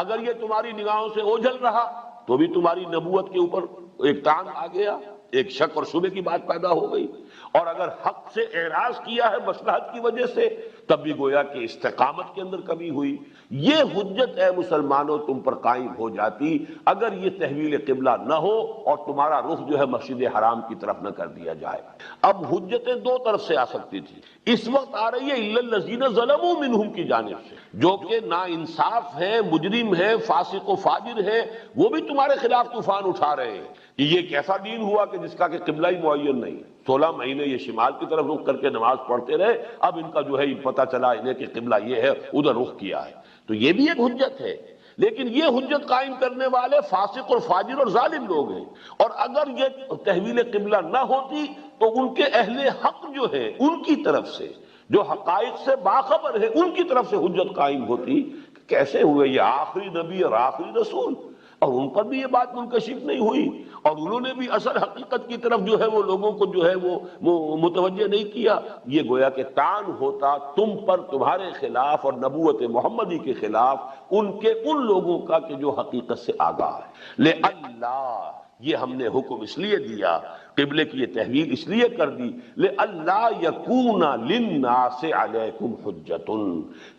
اگر یہ تمہاری نگاہوں سے اوجھل رہا تو بھی تمہاری نبوت کے اوپر ایک ٹانگ آ گیا، ایک شک اور شبہ کی بات پیدا ہو گئی، اور اگر حق سے اعراض کیا ہے مصلحت کی وجہ سے تب بھی گویا کہ استقامت کے اندر کمی ہوئی۔ یہ حجت اے مسلمانوں تم پر قائم ہو جاتی اگر یہ تحویل قبلہ نہ ہو اور تمہارا رخ جو ہے مسجد حرام کی طرف نہ کر دیا جائے۔ اب حجتیں دو طرف سے آ سکتی تھی، اس وقت آ رہی ہے الا الذین ظلموا منہم کی جانب سے، جو کہ نا انصاف ہیں، مجرم ہیں، فاسق و فاجر ہیں، وہ بھی تمہارے خلاف طوفان اٹھا رہے ہیں کہ یہ کیسا دین ہوا کہ جس کا کہ قبلہ ہی معین نہیں، 16 مہینے یہ شمال کی طرف رخ کر کے نماز پڑھتے رہے، اب ان کا جو ہے پتہ چلا انہیں کہ قبلہ یہ ہے، ادھر رخ کیا ہے۔ تو یہ بھی ایک حجت ہے، لیکن یہ حجت قائم کرنے والے فاسق اور فاجر اور ظالم لوگ ہیں، اور اگر یہ تحویل قبلہ نہ ہوتی تو ان کے اہل حق جو ہے ان کی طرف سے، جو حقائق سے باخبر ہے ان کی طرف سے حجت قائم ہوتی کہ کیسے ہوئے یہ آخری نبی اور آخری رسول، اور ان پر بھی یہ بات منکشف نہیں ہوئی، اور انہوں نے بھی اصل حقیقت کی طرف جو ہے وہ لوگوں کو جو ہے وہ متوجہ نہیں کیا۔ یہ گویا کہ تان ہوتا تم پر، تمہارے خلاف اور نبوت محمدی کے خلاف ان لوگوں کا کہ جو حقیقت سے آگاہ ہے۔ لے اللہ، یہ ہم نے حکم اس لیے دیا، قبلے کی یہ تحویل اس لیے کر دی، لے اللہ یکون للناس علیکم حجت،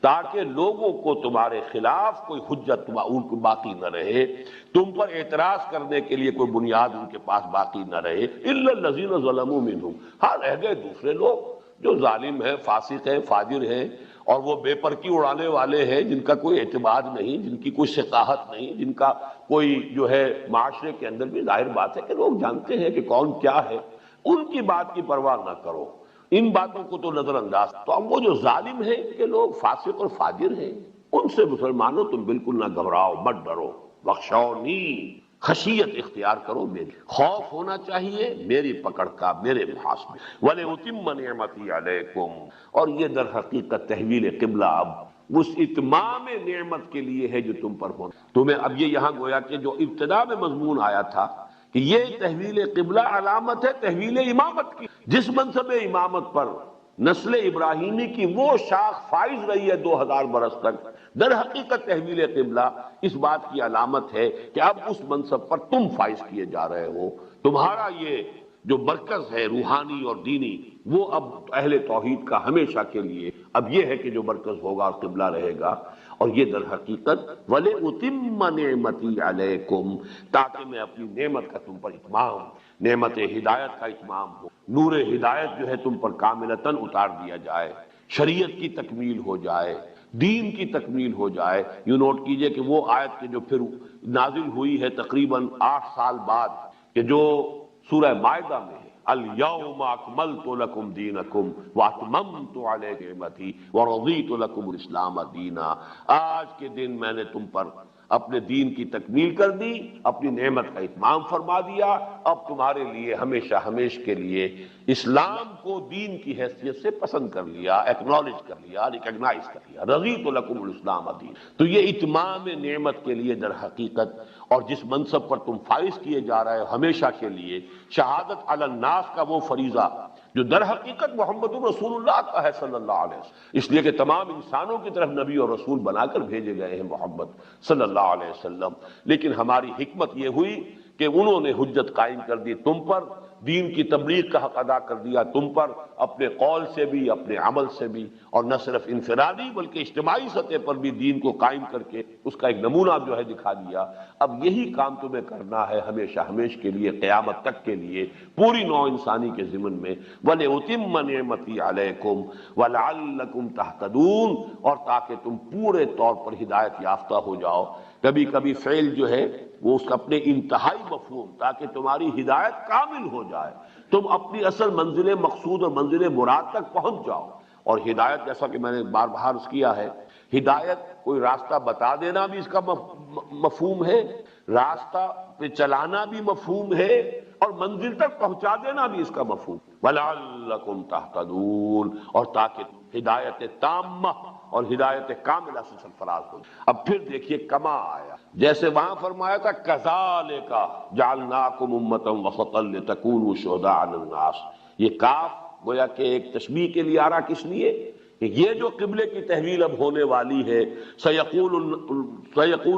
تاکہ لوگوں کو تمہارے خلاف کوئی حجت ان کو باقی نہ رہے، تم پر اعتراض کرنے کے لیے کوئی بنیاد ان کے پاس باقی نہ رہے۔ الا الذین ظلموا منہم، ہاں رہ گئے دوسرے لوگ جو ظالم ہیں، فاسق ہیں، فاجر ہیں، اور وہ بے پرکی اڑانے والے ہیں، جن کا کوئی اعتماد نہیں، جن کی کوئی ثقافت نہیں، جن کا کوئی جو ہے معاشرے کے اندر بھی ظاہر بات ہے کہ لوگ جانتے ہیں کہ کون کیا ہے، ان کی بات کی پرواہ نہ کرو، ان باتوں کو تو نظر انداز۔ تو اب وہ جو ظالم ہیں کہ لوگ فاسق اور فاجر ہیں، ان سے مسلمانوں تم بالکل نہ گھبراؤ، مت ڈرو، بخشونی، خشیت اختیار کرو میری، خوف ہونا چاہیے میری پکڑ کا، میرے محاسبے۔ وَلِأُتِمَّ نِعْمَتِي عَلَيْكُمْ، اور یہ در حقیقت تحویل قبلہ اب اس اتمام نعمت کے لیے ہے جو تم پر ہونا۔ تمہیں اب یہ یہاں گویا کہ جو ابتدا میں مضمون آیا تھا کہ یہ تحویل قبلہ علامت ہے تحویل امامت کی، جس منصب امامت پر نسل ابراہیمی کی وہ شاخ فائز رہی ہے 2000 برس تک، در حقیقت تحویل قبلہ اس بات کی علامت ہے کہ اب اس منصب پر تم فائز کیے جا رہے ہو، تمہارا یہ جو مرکز ہے روحانی اور دینی وہ اب اہل توحید کا ہمیشہ کے لیے اب یہ ہے کہ جو مرکز ہوگا اور قبلہ رہے گا، اور یہ در حقیقت وَلِأُتِمَّ نِعْمَتِي عَلَيْكُمْ، تاکہ میں اپنی نعمت کا تم پر اتمام، نعمت ہدایت کا اتمام ہو، نور ہدایت جو ہے تم پر کاملتاً اتار دیا جائے، شریعت کی تکمیل ہو جائے، دین کی تکمیل ہو جائے۔ یوں نوٹ کیجئے کہ وہ آیت کے جو پھر نازل ہوئی ہے تقریباً 8 سال بعد، کہ جو سورہ مائدہ میں ہے، اليوم اکملت لکم دینکم واتممت علیکم نعمتی ورضیت لکم الاسلام دینا، آج کے دن میں نے تم پر اپنے دین کی تکمیل کر دی، اپنی نعمت کا اتمام فرما دیا، اب تمہارے لیے ہمیشہ ہمیش کے لیے اسلام کو دین کی حیثیت سے پسند کر لیا، ایکنالج کر لیا، ریکگنائز کر لیا، رضیت لکم الاسلام دین۔ تو یہ اتمام نعمت کے لیے در حقیقت، اور جس منصب پر تم فائز کیے جا رہے ہو ہمیشہ کے لیے، شہادت علی الناس کا وہ فریضہ جو در حقیقت محمد رسول اللہ کا ہے صلی اللہ علیہ وسلم، اس لیے کہ تمام انسانوں کی طرف نبی اور رسول بنا کر بھیجے گئے ہیں محمد صلی اللہ علیہ وسلم۔ لیکن ہماری حکمت یہ ہوئی کہ انہوں نے حجت قائم کر دی تم پر، دین کی تبلیغ کا حق ادا کر دیا تم پر، اپنے قول سے بھی اپنے عمل سے بھی، اور نہ صرف انفرادی بلکہ اجتماعی سطح پر بھی دین کو قائم کر کے اس کا ایک نمونہ جو ہے دکھا دیا۔ اب یہی کام تمہیں کرنا ہے ہمیشہ ہمیش کے لیے، قیامت تک کے لیے، پوری نوع انسانی کے ضمن میں۔ وَلِأُتِمَّ نِعْمَتِي عَلَيْكُمْ وَلَعَلَّكُمْ تَهْتَدُونَ، اور تاکہ تم پورے طور پر ہدایت یافتہ ہو جاؤ۔ کبھی کبھی فعل جو ہے وہ اس کا اپنے انتہائی مفہوم، تاکہ تمہاری ہدایت کامل ہو جائے، تم اپنی اصل منزل مقصود اور منزل مراد تک پہنچ جاؤ۔ اور ہدایت، جیسا کہ میں نے بار بار عرض کیا ہے، ہدایت کوئی راستہ بتا دینا بھی اس کا مفہوم ہے، راستہ پہ چلانا بھی مفہوم ہے، اور منزل تک پہنچا دینا بھی اس کا مفہوم۔ وَلَعَلَّكُمْ تَهْتَدُونَ، اور تاکہ ہدایت تامہ اور ہدایت کاملہ سے سرفراز ہو۔ اب پھر دیکھیے کما آیا، جیسے وہاں فرمایا تھا کذالک جعلناکم امۃ وسطا لتکونوا شہداء علی الناس، یہ کاف گویا کہ ایک تشبیہ کے لیے آ رہا، کس لیے کہ یہ جو قبلے کی تحویل اب ہونے والی ہے، سیقول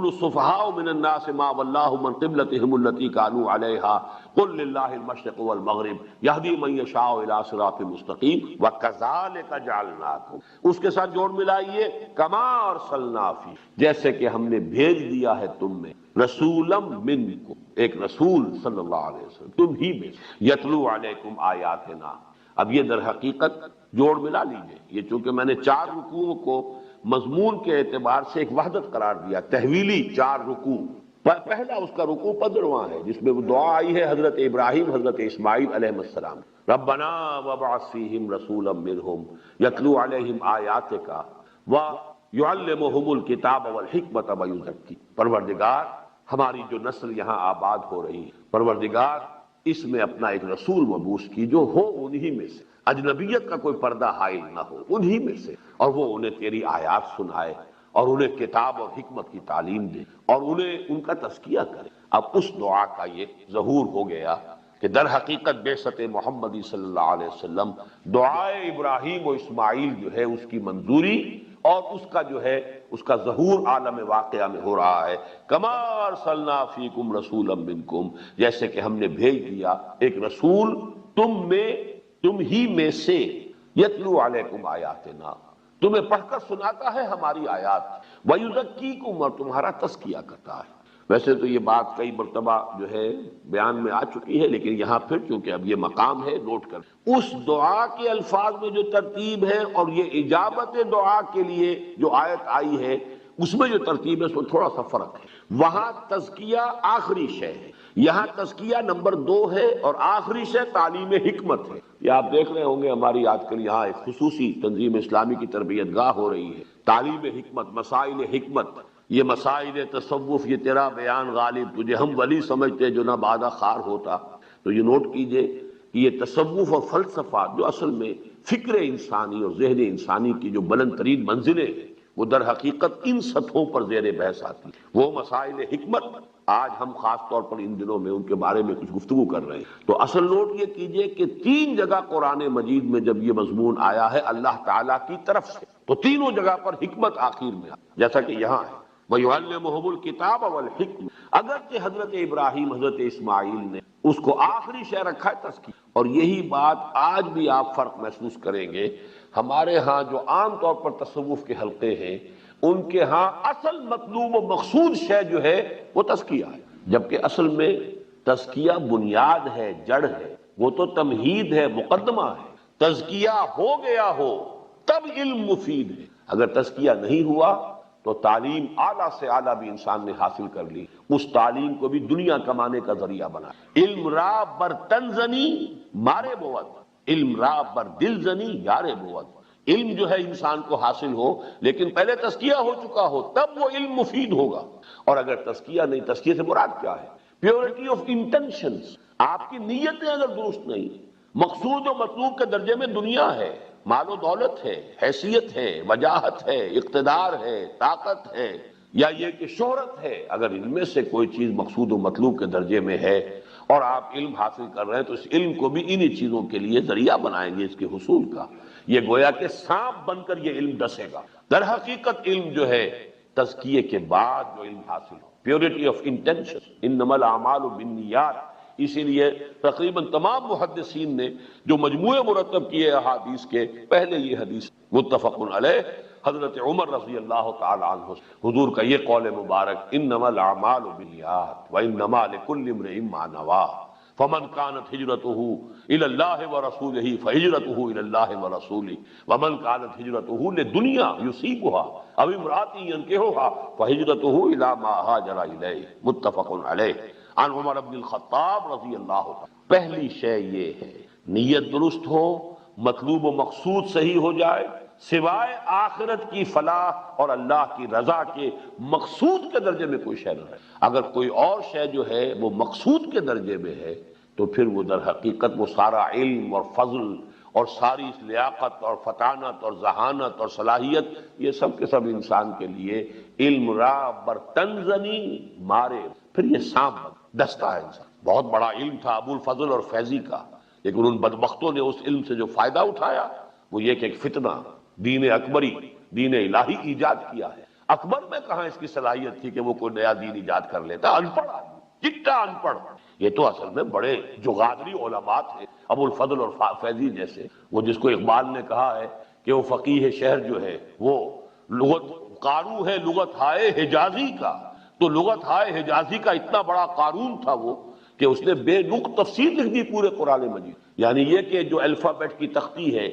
السفہاء من الناس ما ولاھم عن قبلتہم التی کانوا علیہا قل للہ المشرق والمغرب یہدی من یشاء الی صراط مستقیم وکذالک جعلناکم، اس کے ساتھ جوڑ ملائیے کما ارسلنا فی، جیسے کہ ہم نے بھیج دیا ہے تم میں، رسولا منکم، ایک رسول صلی اللہ علیہ وسلم تم ہی میں، یتلو علیکم آیاتنا۔ اب یہ در حقیقت جوڑ ملا لیجئے، یہ چونکہ میں نے 4 رکوعوں کو مضمون کے اعتبار سے ایک وحدت قرار دیا، تحویلی 4 رکوع، پہلا اس کا رکوع 15واں ہے جس میں وہ دعا آئی ہے حضرت ابراہیم حضرت اسماعیل علیہ السلام، ربنا وابعث فیہم رسولا منہم یتلو علیہم آیاتک ویعلمہم الکتاب والحکمۃ ویزکی، پروردگار ہماری جو نسل یہاں آباد ہو رہی ہے، پروردگار اس میں اپنا ایک رسول مبعوث کی جو ہو انہی میں سے، اجنبیت کا کوئی پردہ حائل نہ ہو، انہی میں سے، اور وہ انہیں تیری آیات سنائے اور انہیں کتاب اور حکمت کی تعلیم دے اور انہیں ان کا تزکیہ کرے۔ اب اس دعا کا یہ ظہور ہو گیا کہ در حقیقت بعثت محمدی صلی اللہ علیہ وسلم، دعائے ابراہیم و اسماعیل جو ہے اس کی منظوری اور اس کا جو ہے اس کا ظہور عالم واقعہ میں ہو رہا ہے۔ کما ارسلنا فیکم رسولا منکم، جیسے کہ ہم نے بھیج دیا ایک رسول تم ہی میں سے، یتلو علیکم آیاتنا، تمہیں پڑھ کر سناتا ہے ہماری آیات، ویزکیکم، اور تمہارا تزکیہ کرتا ہے۔ ویسے تو یہ بات کئی مرتبہ جو ہے بیان میں آ چکی ہے، لیکن یہاں پھر چونکہ اب یہ مقام ہے نوٹ کر، اس دعا کے الفاظ میں جو ترتیب ہے اور یہ اجابت دعا کے لیے جو آیت آئی ہے اس میں جو ترتیب ہے اس میں تھوڑا سا فرق ہے۔ وہاں تزکیہ آخری شے ہے، یہاں تزکیہ نمبر 2 ہے، اور آخری شے تعلیم حکمت ہے۔ یہ آپ دیکھ رہے ہوں گے ہماری آج کل یہاں ایک خصوصی تنظیم اسلامی کی تربیت گاہ ہو رہی ہے، تعلیم حکمت، مسائل حکمت، یہ مسائل تصوف، یہ تیرا بیان غالب، تجھے ہم ولی سمجھتے جو نہ بادہ خار ہوتا۔ تو یہ نوٹ کیجئے کہ یہ تصوف اور فلسفہ جو اصل میں فکر انسانی اور ذہن انسانی کی جو بلند ترین منزلیں ہیں، وہ در حقیقت ان سطحوں پر زیر بحث آتی ہیں۔ وہ مسائل حکمت آج ہم خاص طور پر ان دنوں میں ان کے بارے میں کچھ گفتگو کر رہے ہیں۔ تو اصل نوٹ یہ کیجئے کہ 3 جگہ قرآن مجید میں جب یہ مضمون آیا ہے اللہ تعالیٰ کی طرف سے، تو تینوں جگہ پر حکمت آخر میں جیسا کہ یہاں ہے وَيُعَلِّمُهُمُ الْكِتَابَ وَالْحِکْمَةَ، اگرچہ حضرت ابراہیم حضرت اسماعیل نے اس کو آخری شے رکھا ہے تزکیہ، اور یہی بات آج بھی آپ فرق محسوس کریں گے۔ ہمارے ہاں جو عام طور پر تصوف کے حلقے ہیں ان کے ہاں اصل مطلوب و مقصود شے جو ہے وہ تزکیہ ہے، جبکہ اصل میں تزکیہ بنیاد ہے، جڑ ہے، وہ تو تمہید ہے، مقدمہ ہے۔ تزکیہ ہو گیا ہو تب علم مفید ہے، اگر تزکیہ نہیں ہوا تو تعلیم اعلیٰ سے اعلیٰ بھی انسان نے حاصل کر لی، اس تعلیم کو بھی دنیا کمانے کا ذریعہ بنا۔ علم را بر تن زنی مارے بود، علم را بر دل زنی یارے بود، علم جو ہے انسان کو حاصل ہو لیکن پہلے تزکیہ ہو چکا ہو تب وہ علم مفید ہوگا. اور اگر تزکیہ نہیں، تزکیہ سے مراد کیا ہے؟ Purity of intentions. آپ کی نیتیں اگر درست نہیں، مقصود و مطلوب کے درجے میں دنیا ہے، مال و دولت ہے، حیثیت ہے، وجاہت ہے، اقتدار ہے، طاقت ہے، یا یہ کہ شہرت ہے، اگر ان میں سے کوئی چیز مقصود و مطلوب کے درجے میں ہے اور آپ علم حاصل کر رہے ہیں تو اس علم کو بھی انہی چیزوں کے لیے ذریعہ بنائیں گے اس کے حصول کا. یہ گویا کہ سانپ بن کر یہ علم ڈسے گا. در حقیقت علم جو ہے تزکیے کے بعد جو علم حاصل ہو، پیورٹی آف انٹینشن، انما الاعمال بالنیات. اسی لیے تقریباً تمام محدثین نے جو مجموعے مرتب کیے احادیث کے، پہلے یہ حدیث متفق علیہ حضرت عمر رضی اللہ تعالی عنہ حضور کا یہ قول مبارک، انما الاعمال بالنیات وانما لکل امرئ ما نوی فمن كانت هجرته الى الله ورسوله فهجرته الى الله ورسوله ومن كانت هجرته لدنيا يصيبها او امرأة ينكحها فهجرته الى ما هاجر اليه. متفق علیہ. عن عمر بن الخطاب رضی اللہ عنہ. پہلی شے یہ ہے نیت درست ہو، مطلوب و مقصود صحیح ہو جائے، سوائے آخرت کی فلاح اور اللہ کی رضا کے مقصود کے درجے میں کوئی شے نہ ہے. اگر کوئی اور شے جو ہے وہ مقصود کے درجے میں ہے تو پھر وہ در حقیقت وہ سارا علم اور فضل اور ساری لیاقت اور فطانت اور ذہانت اور صلاحیت، یہ سب کے سب انسان کے لیے علم را برتنزنی مارے، پھر یہ سانپ ڈستا ہے انسان. بہت بڑا علم تھا ابو الفضل اور فیضی کا، لیکن ان بدبختوں نے اس علم سے جو فائدہ اٹھایا وہ یہ کہ ایک فتنہ، دین اکبری، دین الہی ایجاد کیا ہے. اکبر میں کہاں اس کی صلاحیت تھی کہ وہ کوئی نیا دین ایجاد کر لیتا؟ ان پڑھ آدمی، چٹا ان پڑھ. یہ تو اصل میں بڑے جغادری علماء تھے ابو الفضل اور فیضی جیسے. وہ جس کو اقبال نے کہا ہے کہ وہ فقیہ شہر جو ہے وہ لغت قارو ہے لغت ہائے حجازی کا، تو لغت ہائے حجازی کا اتنا بڑا قارون تھا وہ کہ اس نے بے نقط تفسیر لکھ دی پورے قرآن مجید. یعنی یہ کہ جو الفابیٹ کی تختی ہے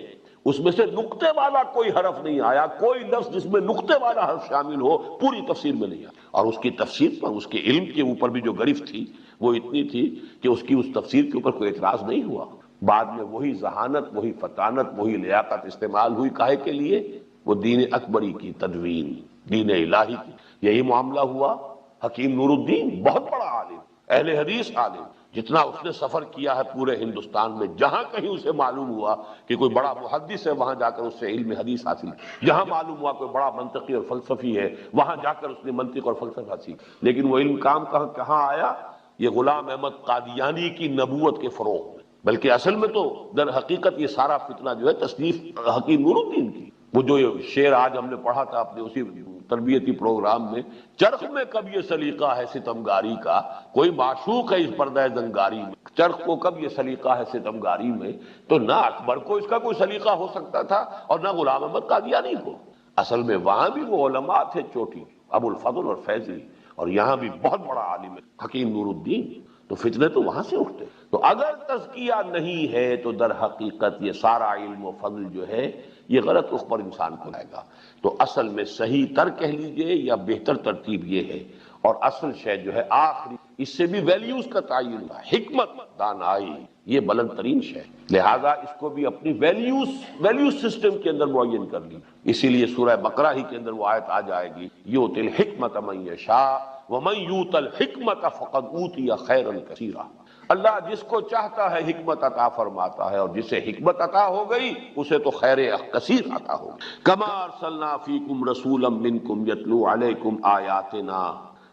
اس میں سے نقطے والا کوئی حرف نہیں آیا، کوئی لفظ جس میں نقطے والا حرف شامل ہو پوری تفسیر میں نہیں آیا. اور اس کی تفسیر پر، اس کے علم کے اوپر بھی جو گرفت تھی وہ اتنی تھی کہ اس کی اس تفسیر کے اوپر کوئی اعتراض نہیں ہوا. بعد میں وہی ذہانت، وہی فطانت، وہی لیاقت استعمال ہوئی. کاہے کے لیے؟ وہ دین اکبری کی تدوین، دین الہی کی. یہی معاملہ ہوا حکیم نور الدین، بہت بڑا عالم، اہل حدیث عالم. جتنا اس نے سفر کیا ہے پورے ہندوستان میں، جہاں کہیں اسے معلوم ہوا کہ کوئی بڑا محدث ہے وہاں جا کر اس سے علم حدیث حاصل کی، جہاں معلوم ہوا کوئی بڑا منطقی اور فلسفی ہے وہاں جا کر اس نے منطق اور فلسفہ حاصل. لیکن وہ علم کام کہاں آیا؟ یہ غلام احمد قادیانی کی نبوت کے فروغ میں. بلکہ اصل میں تو در حقیقت یہ سارا فتنہ جو ہے تصنیف حکیم نور الدین کی. وہ جو شعر آج ہم نے پڑھا تھا اپنے اسی تربیتی پروگرام میں، چرخ میں کب یہ سلیقہ ہے ستمگاری کا، کوئی معشوق ہے اس پردہ زنگاری میں. چرخ کو کب یہ سلیقہ ہے ستمگاری میں؟ تو نہ اکبر کو اس کا کوئی سلیقہ ہو سکتا تھا اور نہ غلام احمد قادیانی کو. اصل میں وہاں بھی وہ علماء تھے چوٹی، ابو الفضل اور فیضی، اور یہاں بھی بہت بڑا عالم ہے حکیم نور الدین. تو فتنے تو وہاں سے اٹھتے. تو اگر تزکیہ نہیں ہے تو در حقیقت یہ سارا علم و فضل جو ہے یہ غلط رخ پر انسان کو لائے گا. تو اصل میں صحیح تر کہہ لیجئے یا بہتر ترتیب یہ ہے، اور اصل شے جو ہے آخری، اس سے بھی ویلیوز کا تعین ہے، حکمت دانائی، یہ بلند ترین شے. لہذا اس کو بھی اپنی ویلیوز سسٹم کے اندر معین کر لی. اسی لیے سورہ بقرہ ہی کے اندر وہ آیت آ جائے گی، یؤتی الحکمت من یشاء ومن یؤت الحکمت فقد اوتی خیرا کثیرا. اللہ جس کو چاہتا ہے حکمت عطا فرماتا ہے، اور جسے حکمت عطا ہو گئی اسے تو خیر کثیر عطا ہو گئی. کما ارسلنا فیکم رسولا منکم یتلو علیکم آیاتنا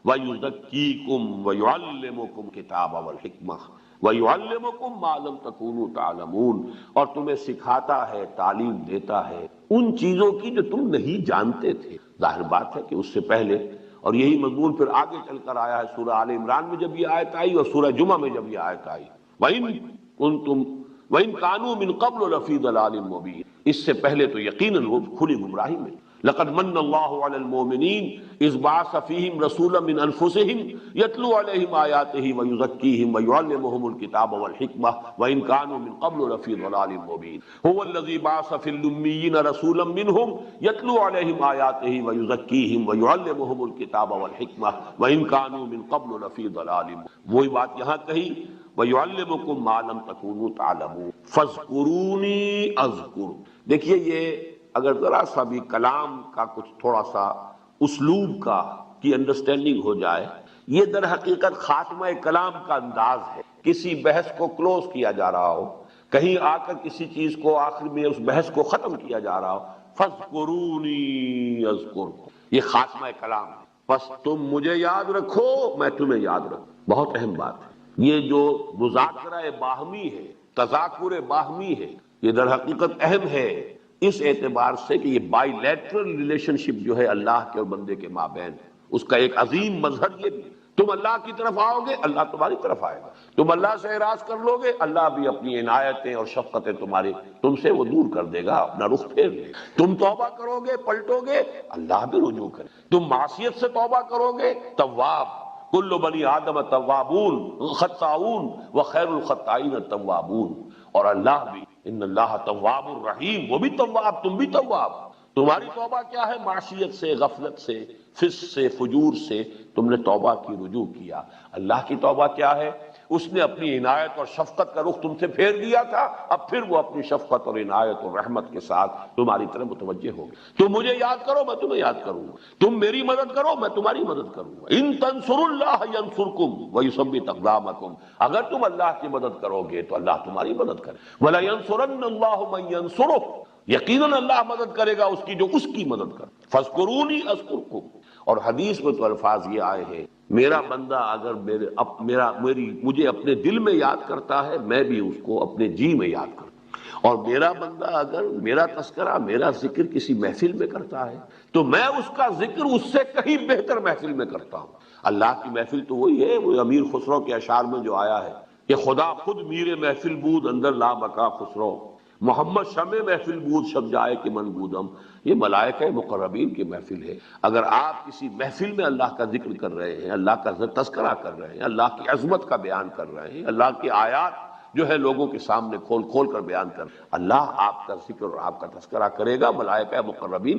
ویزکیکم ویعلمکم الکتاب والحکمہ وَيُعَلِّمُكُم مَّا لَمْ تَكُونُوا تَعْلَمُونَ. اور تمہیں سکھاتا ہے، تعلیم دیتا ہے ان چیزوں کی جو تم نہیں جانتے تھے. ظاہر بات ہے کہ اس سے پہلے، اور یہی مضمون پھر آگے چل کر آیا ہے سورہ آل عمران میں جب یہ آیت آئی اور سورہ جمعہ میں جب یہ آیت آئی، وَإِن كَانُوا مِن قَبْلُ لَفِي ضَلَالٍ مُّبِينٍ. اس سے پہلے تو یقیناً وہ کھلی گمراہی میں. لقد من اللہ علی المؤمنین اذ بعث فیہم رسولا من انفسہم یتلو علیہم آیاتہ ویزکیہم ویعلمہم الکتاب والحکمہ وإن كانوا من قبل لفی ضلال مبین. هو الذی بعث فی الامیین رسولا منہم یتلو علیہم آیاتہ ویزکیہم ویعلمہم الکتاب والحکمہ وإن كانوا من قبل لفی ضلال مبین. وہی بات یہاں کہی، وَيُعَلِّمُكُم مَّا لَمْ تَكُونُوا تَعْلَمُونَ فَاذْكُرُونِي أَذْكُرْكُم. دیکھیے یہ اگر ذرا سا بھی کلام کا کچھ تھوڑا سا اسلوب کا کی انڈرسٹینڈنگ ہو جائے، یہ در حقیقت خاتمہ کلام کا انداز ہے۔ کسی بحث کو کلوز کیا جا رہا ہو، کہیں آ کر کسی چیز کو آخر میں اس بحث کو ختم کیا جا رہا ہو، فَاذْكُرُونِي أَذْكُرْكُمْ، یہ خاتمہ کلام ہے۔ بس تم مجھے یاد رکھو، میں تمہیں یاد رکھوں۔ بہت اہم بات ہے۔ یہ جو مذاکرہ باہمی ہے، تذاکر باہمی ہے، یہ در حقیقت اہم ہے اس اعتبار سے کہ یہ بائی لیٹرل ریلیشن شپ جو ہے اللہ کے اور بندے کے مابین، اس کا ایک عظیم مظہر یہ بھی، تم اللہ کی طرف آؤ گے اللہ تمہاری طرف آئے گا، تم اللہ سے اعراض کر لو گے اللہ بھی اپنی عنایتیں اور شفقتیں تمہاری تم سے وہ دور کر دے گا، اپنا رخ پھیر لے گا۔ تم توبہ کرو گے پلٹو گے اللہ بھی رجوع کرے، تم معصیت سے توبہ کرو گے تواب، کل بنی آدم توابون خطاؤن وخیر الخطائین التوابون، اور اللہ بھی ان اللہ تواب الرحیم، وہ بھی تواب تم بھی تواب۔ تمہاری توبہ کیا ہے؟ معصیت سے، غفلت سے، فسق سے، فجور سے تم نے توبہ کی، رجوع کیا۔ اللہ کی توبہ کیا ہے؟ اس نے اپنی عنایت اور شفقت کا رخ تم سے پھیر دیا تھا، اب پھر وہ اپنی شفقت اور عنایت اور رحمت کے ساتھ تمہاری طرف متوجہ ہو گئے۔ تم مجھے یاد کرو میں تمہیں یاد کروں گا، تم میری مدد کرو میں تمہاری مدد کروں گا۔ ان تنصروا اللہ ینصرکم ویثبت اقدامکم، اگر تم اللہ کی مدد کرو گے تو اللہ تمہاری مدد کرے۔ وَلَيَنصُرَنَّ اللَّهُ مَن يَنصُرُهُ، یقیناً اللہ مدد کرے گا اس کی جو اس کی مدد کرے۔ فَاذْكُرُونِي أَذْكُرْكُمْ، اور حدیث میں تو الفاظ یہ آئے ہیں، میرا بندہ اگر مجھے اپنے دل میں یاد کرتا ہے میں بھی اس کو اپنے جی میں یاد کرتا ہوں، اور میرا بندہ اگر میرا تذکرہ، میرا ذکر کسی محفل میں کرتا ہے تو میں اس کا ذکر اس سے کہیں بہتر محفل میں کرتا ہوں۔ اللہ کی محفل تو وہی ہے، وہ امیر خسرو کے اشعار میں جو آیا ہے کہ خدا خود میر محفل بود اندر لا بقا خسرو، محمد شمع محفل بود شب جائے کہ من بودم، یہ ملائکہ مقربین کی محفل ہے۔ اگر آپ کسی محفل میں اللہ کا ذکر کر رہے ہیں، اللہ کا تذکرہ کر رہے ہیں، اللہ کی عظمت کا بیان کر رہے ہیں، اللہ کی آیات جو ہے لوگوں کے سامنے کھول کھول کر بیان کر رہے ہیں، اللہ آپ کا ذکر اور آپ کا تذکرہ کرے گا، ملائکہ مقربین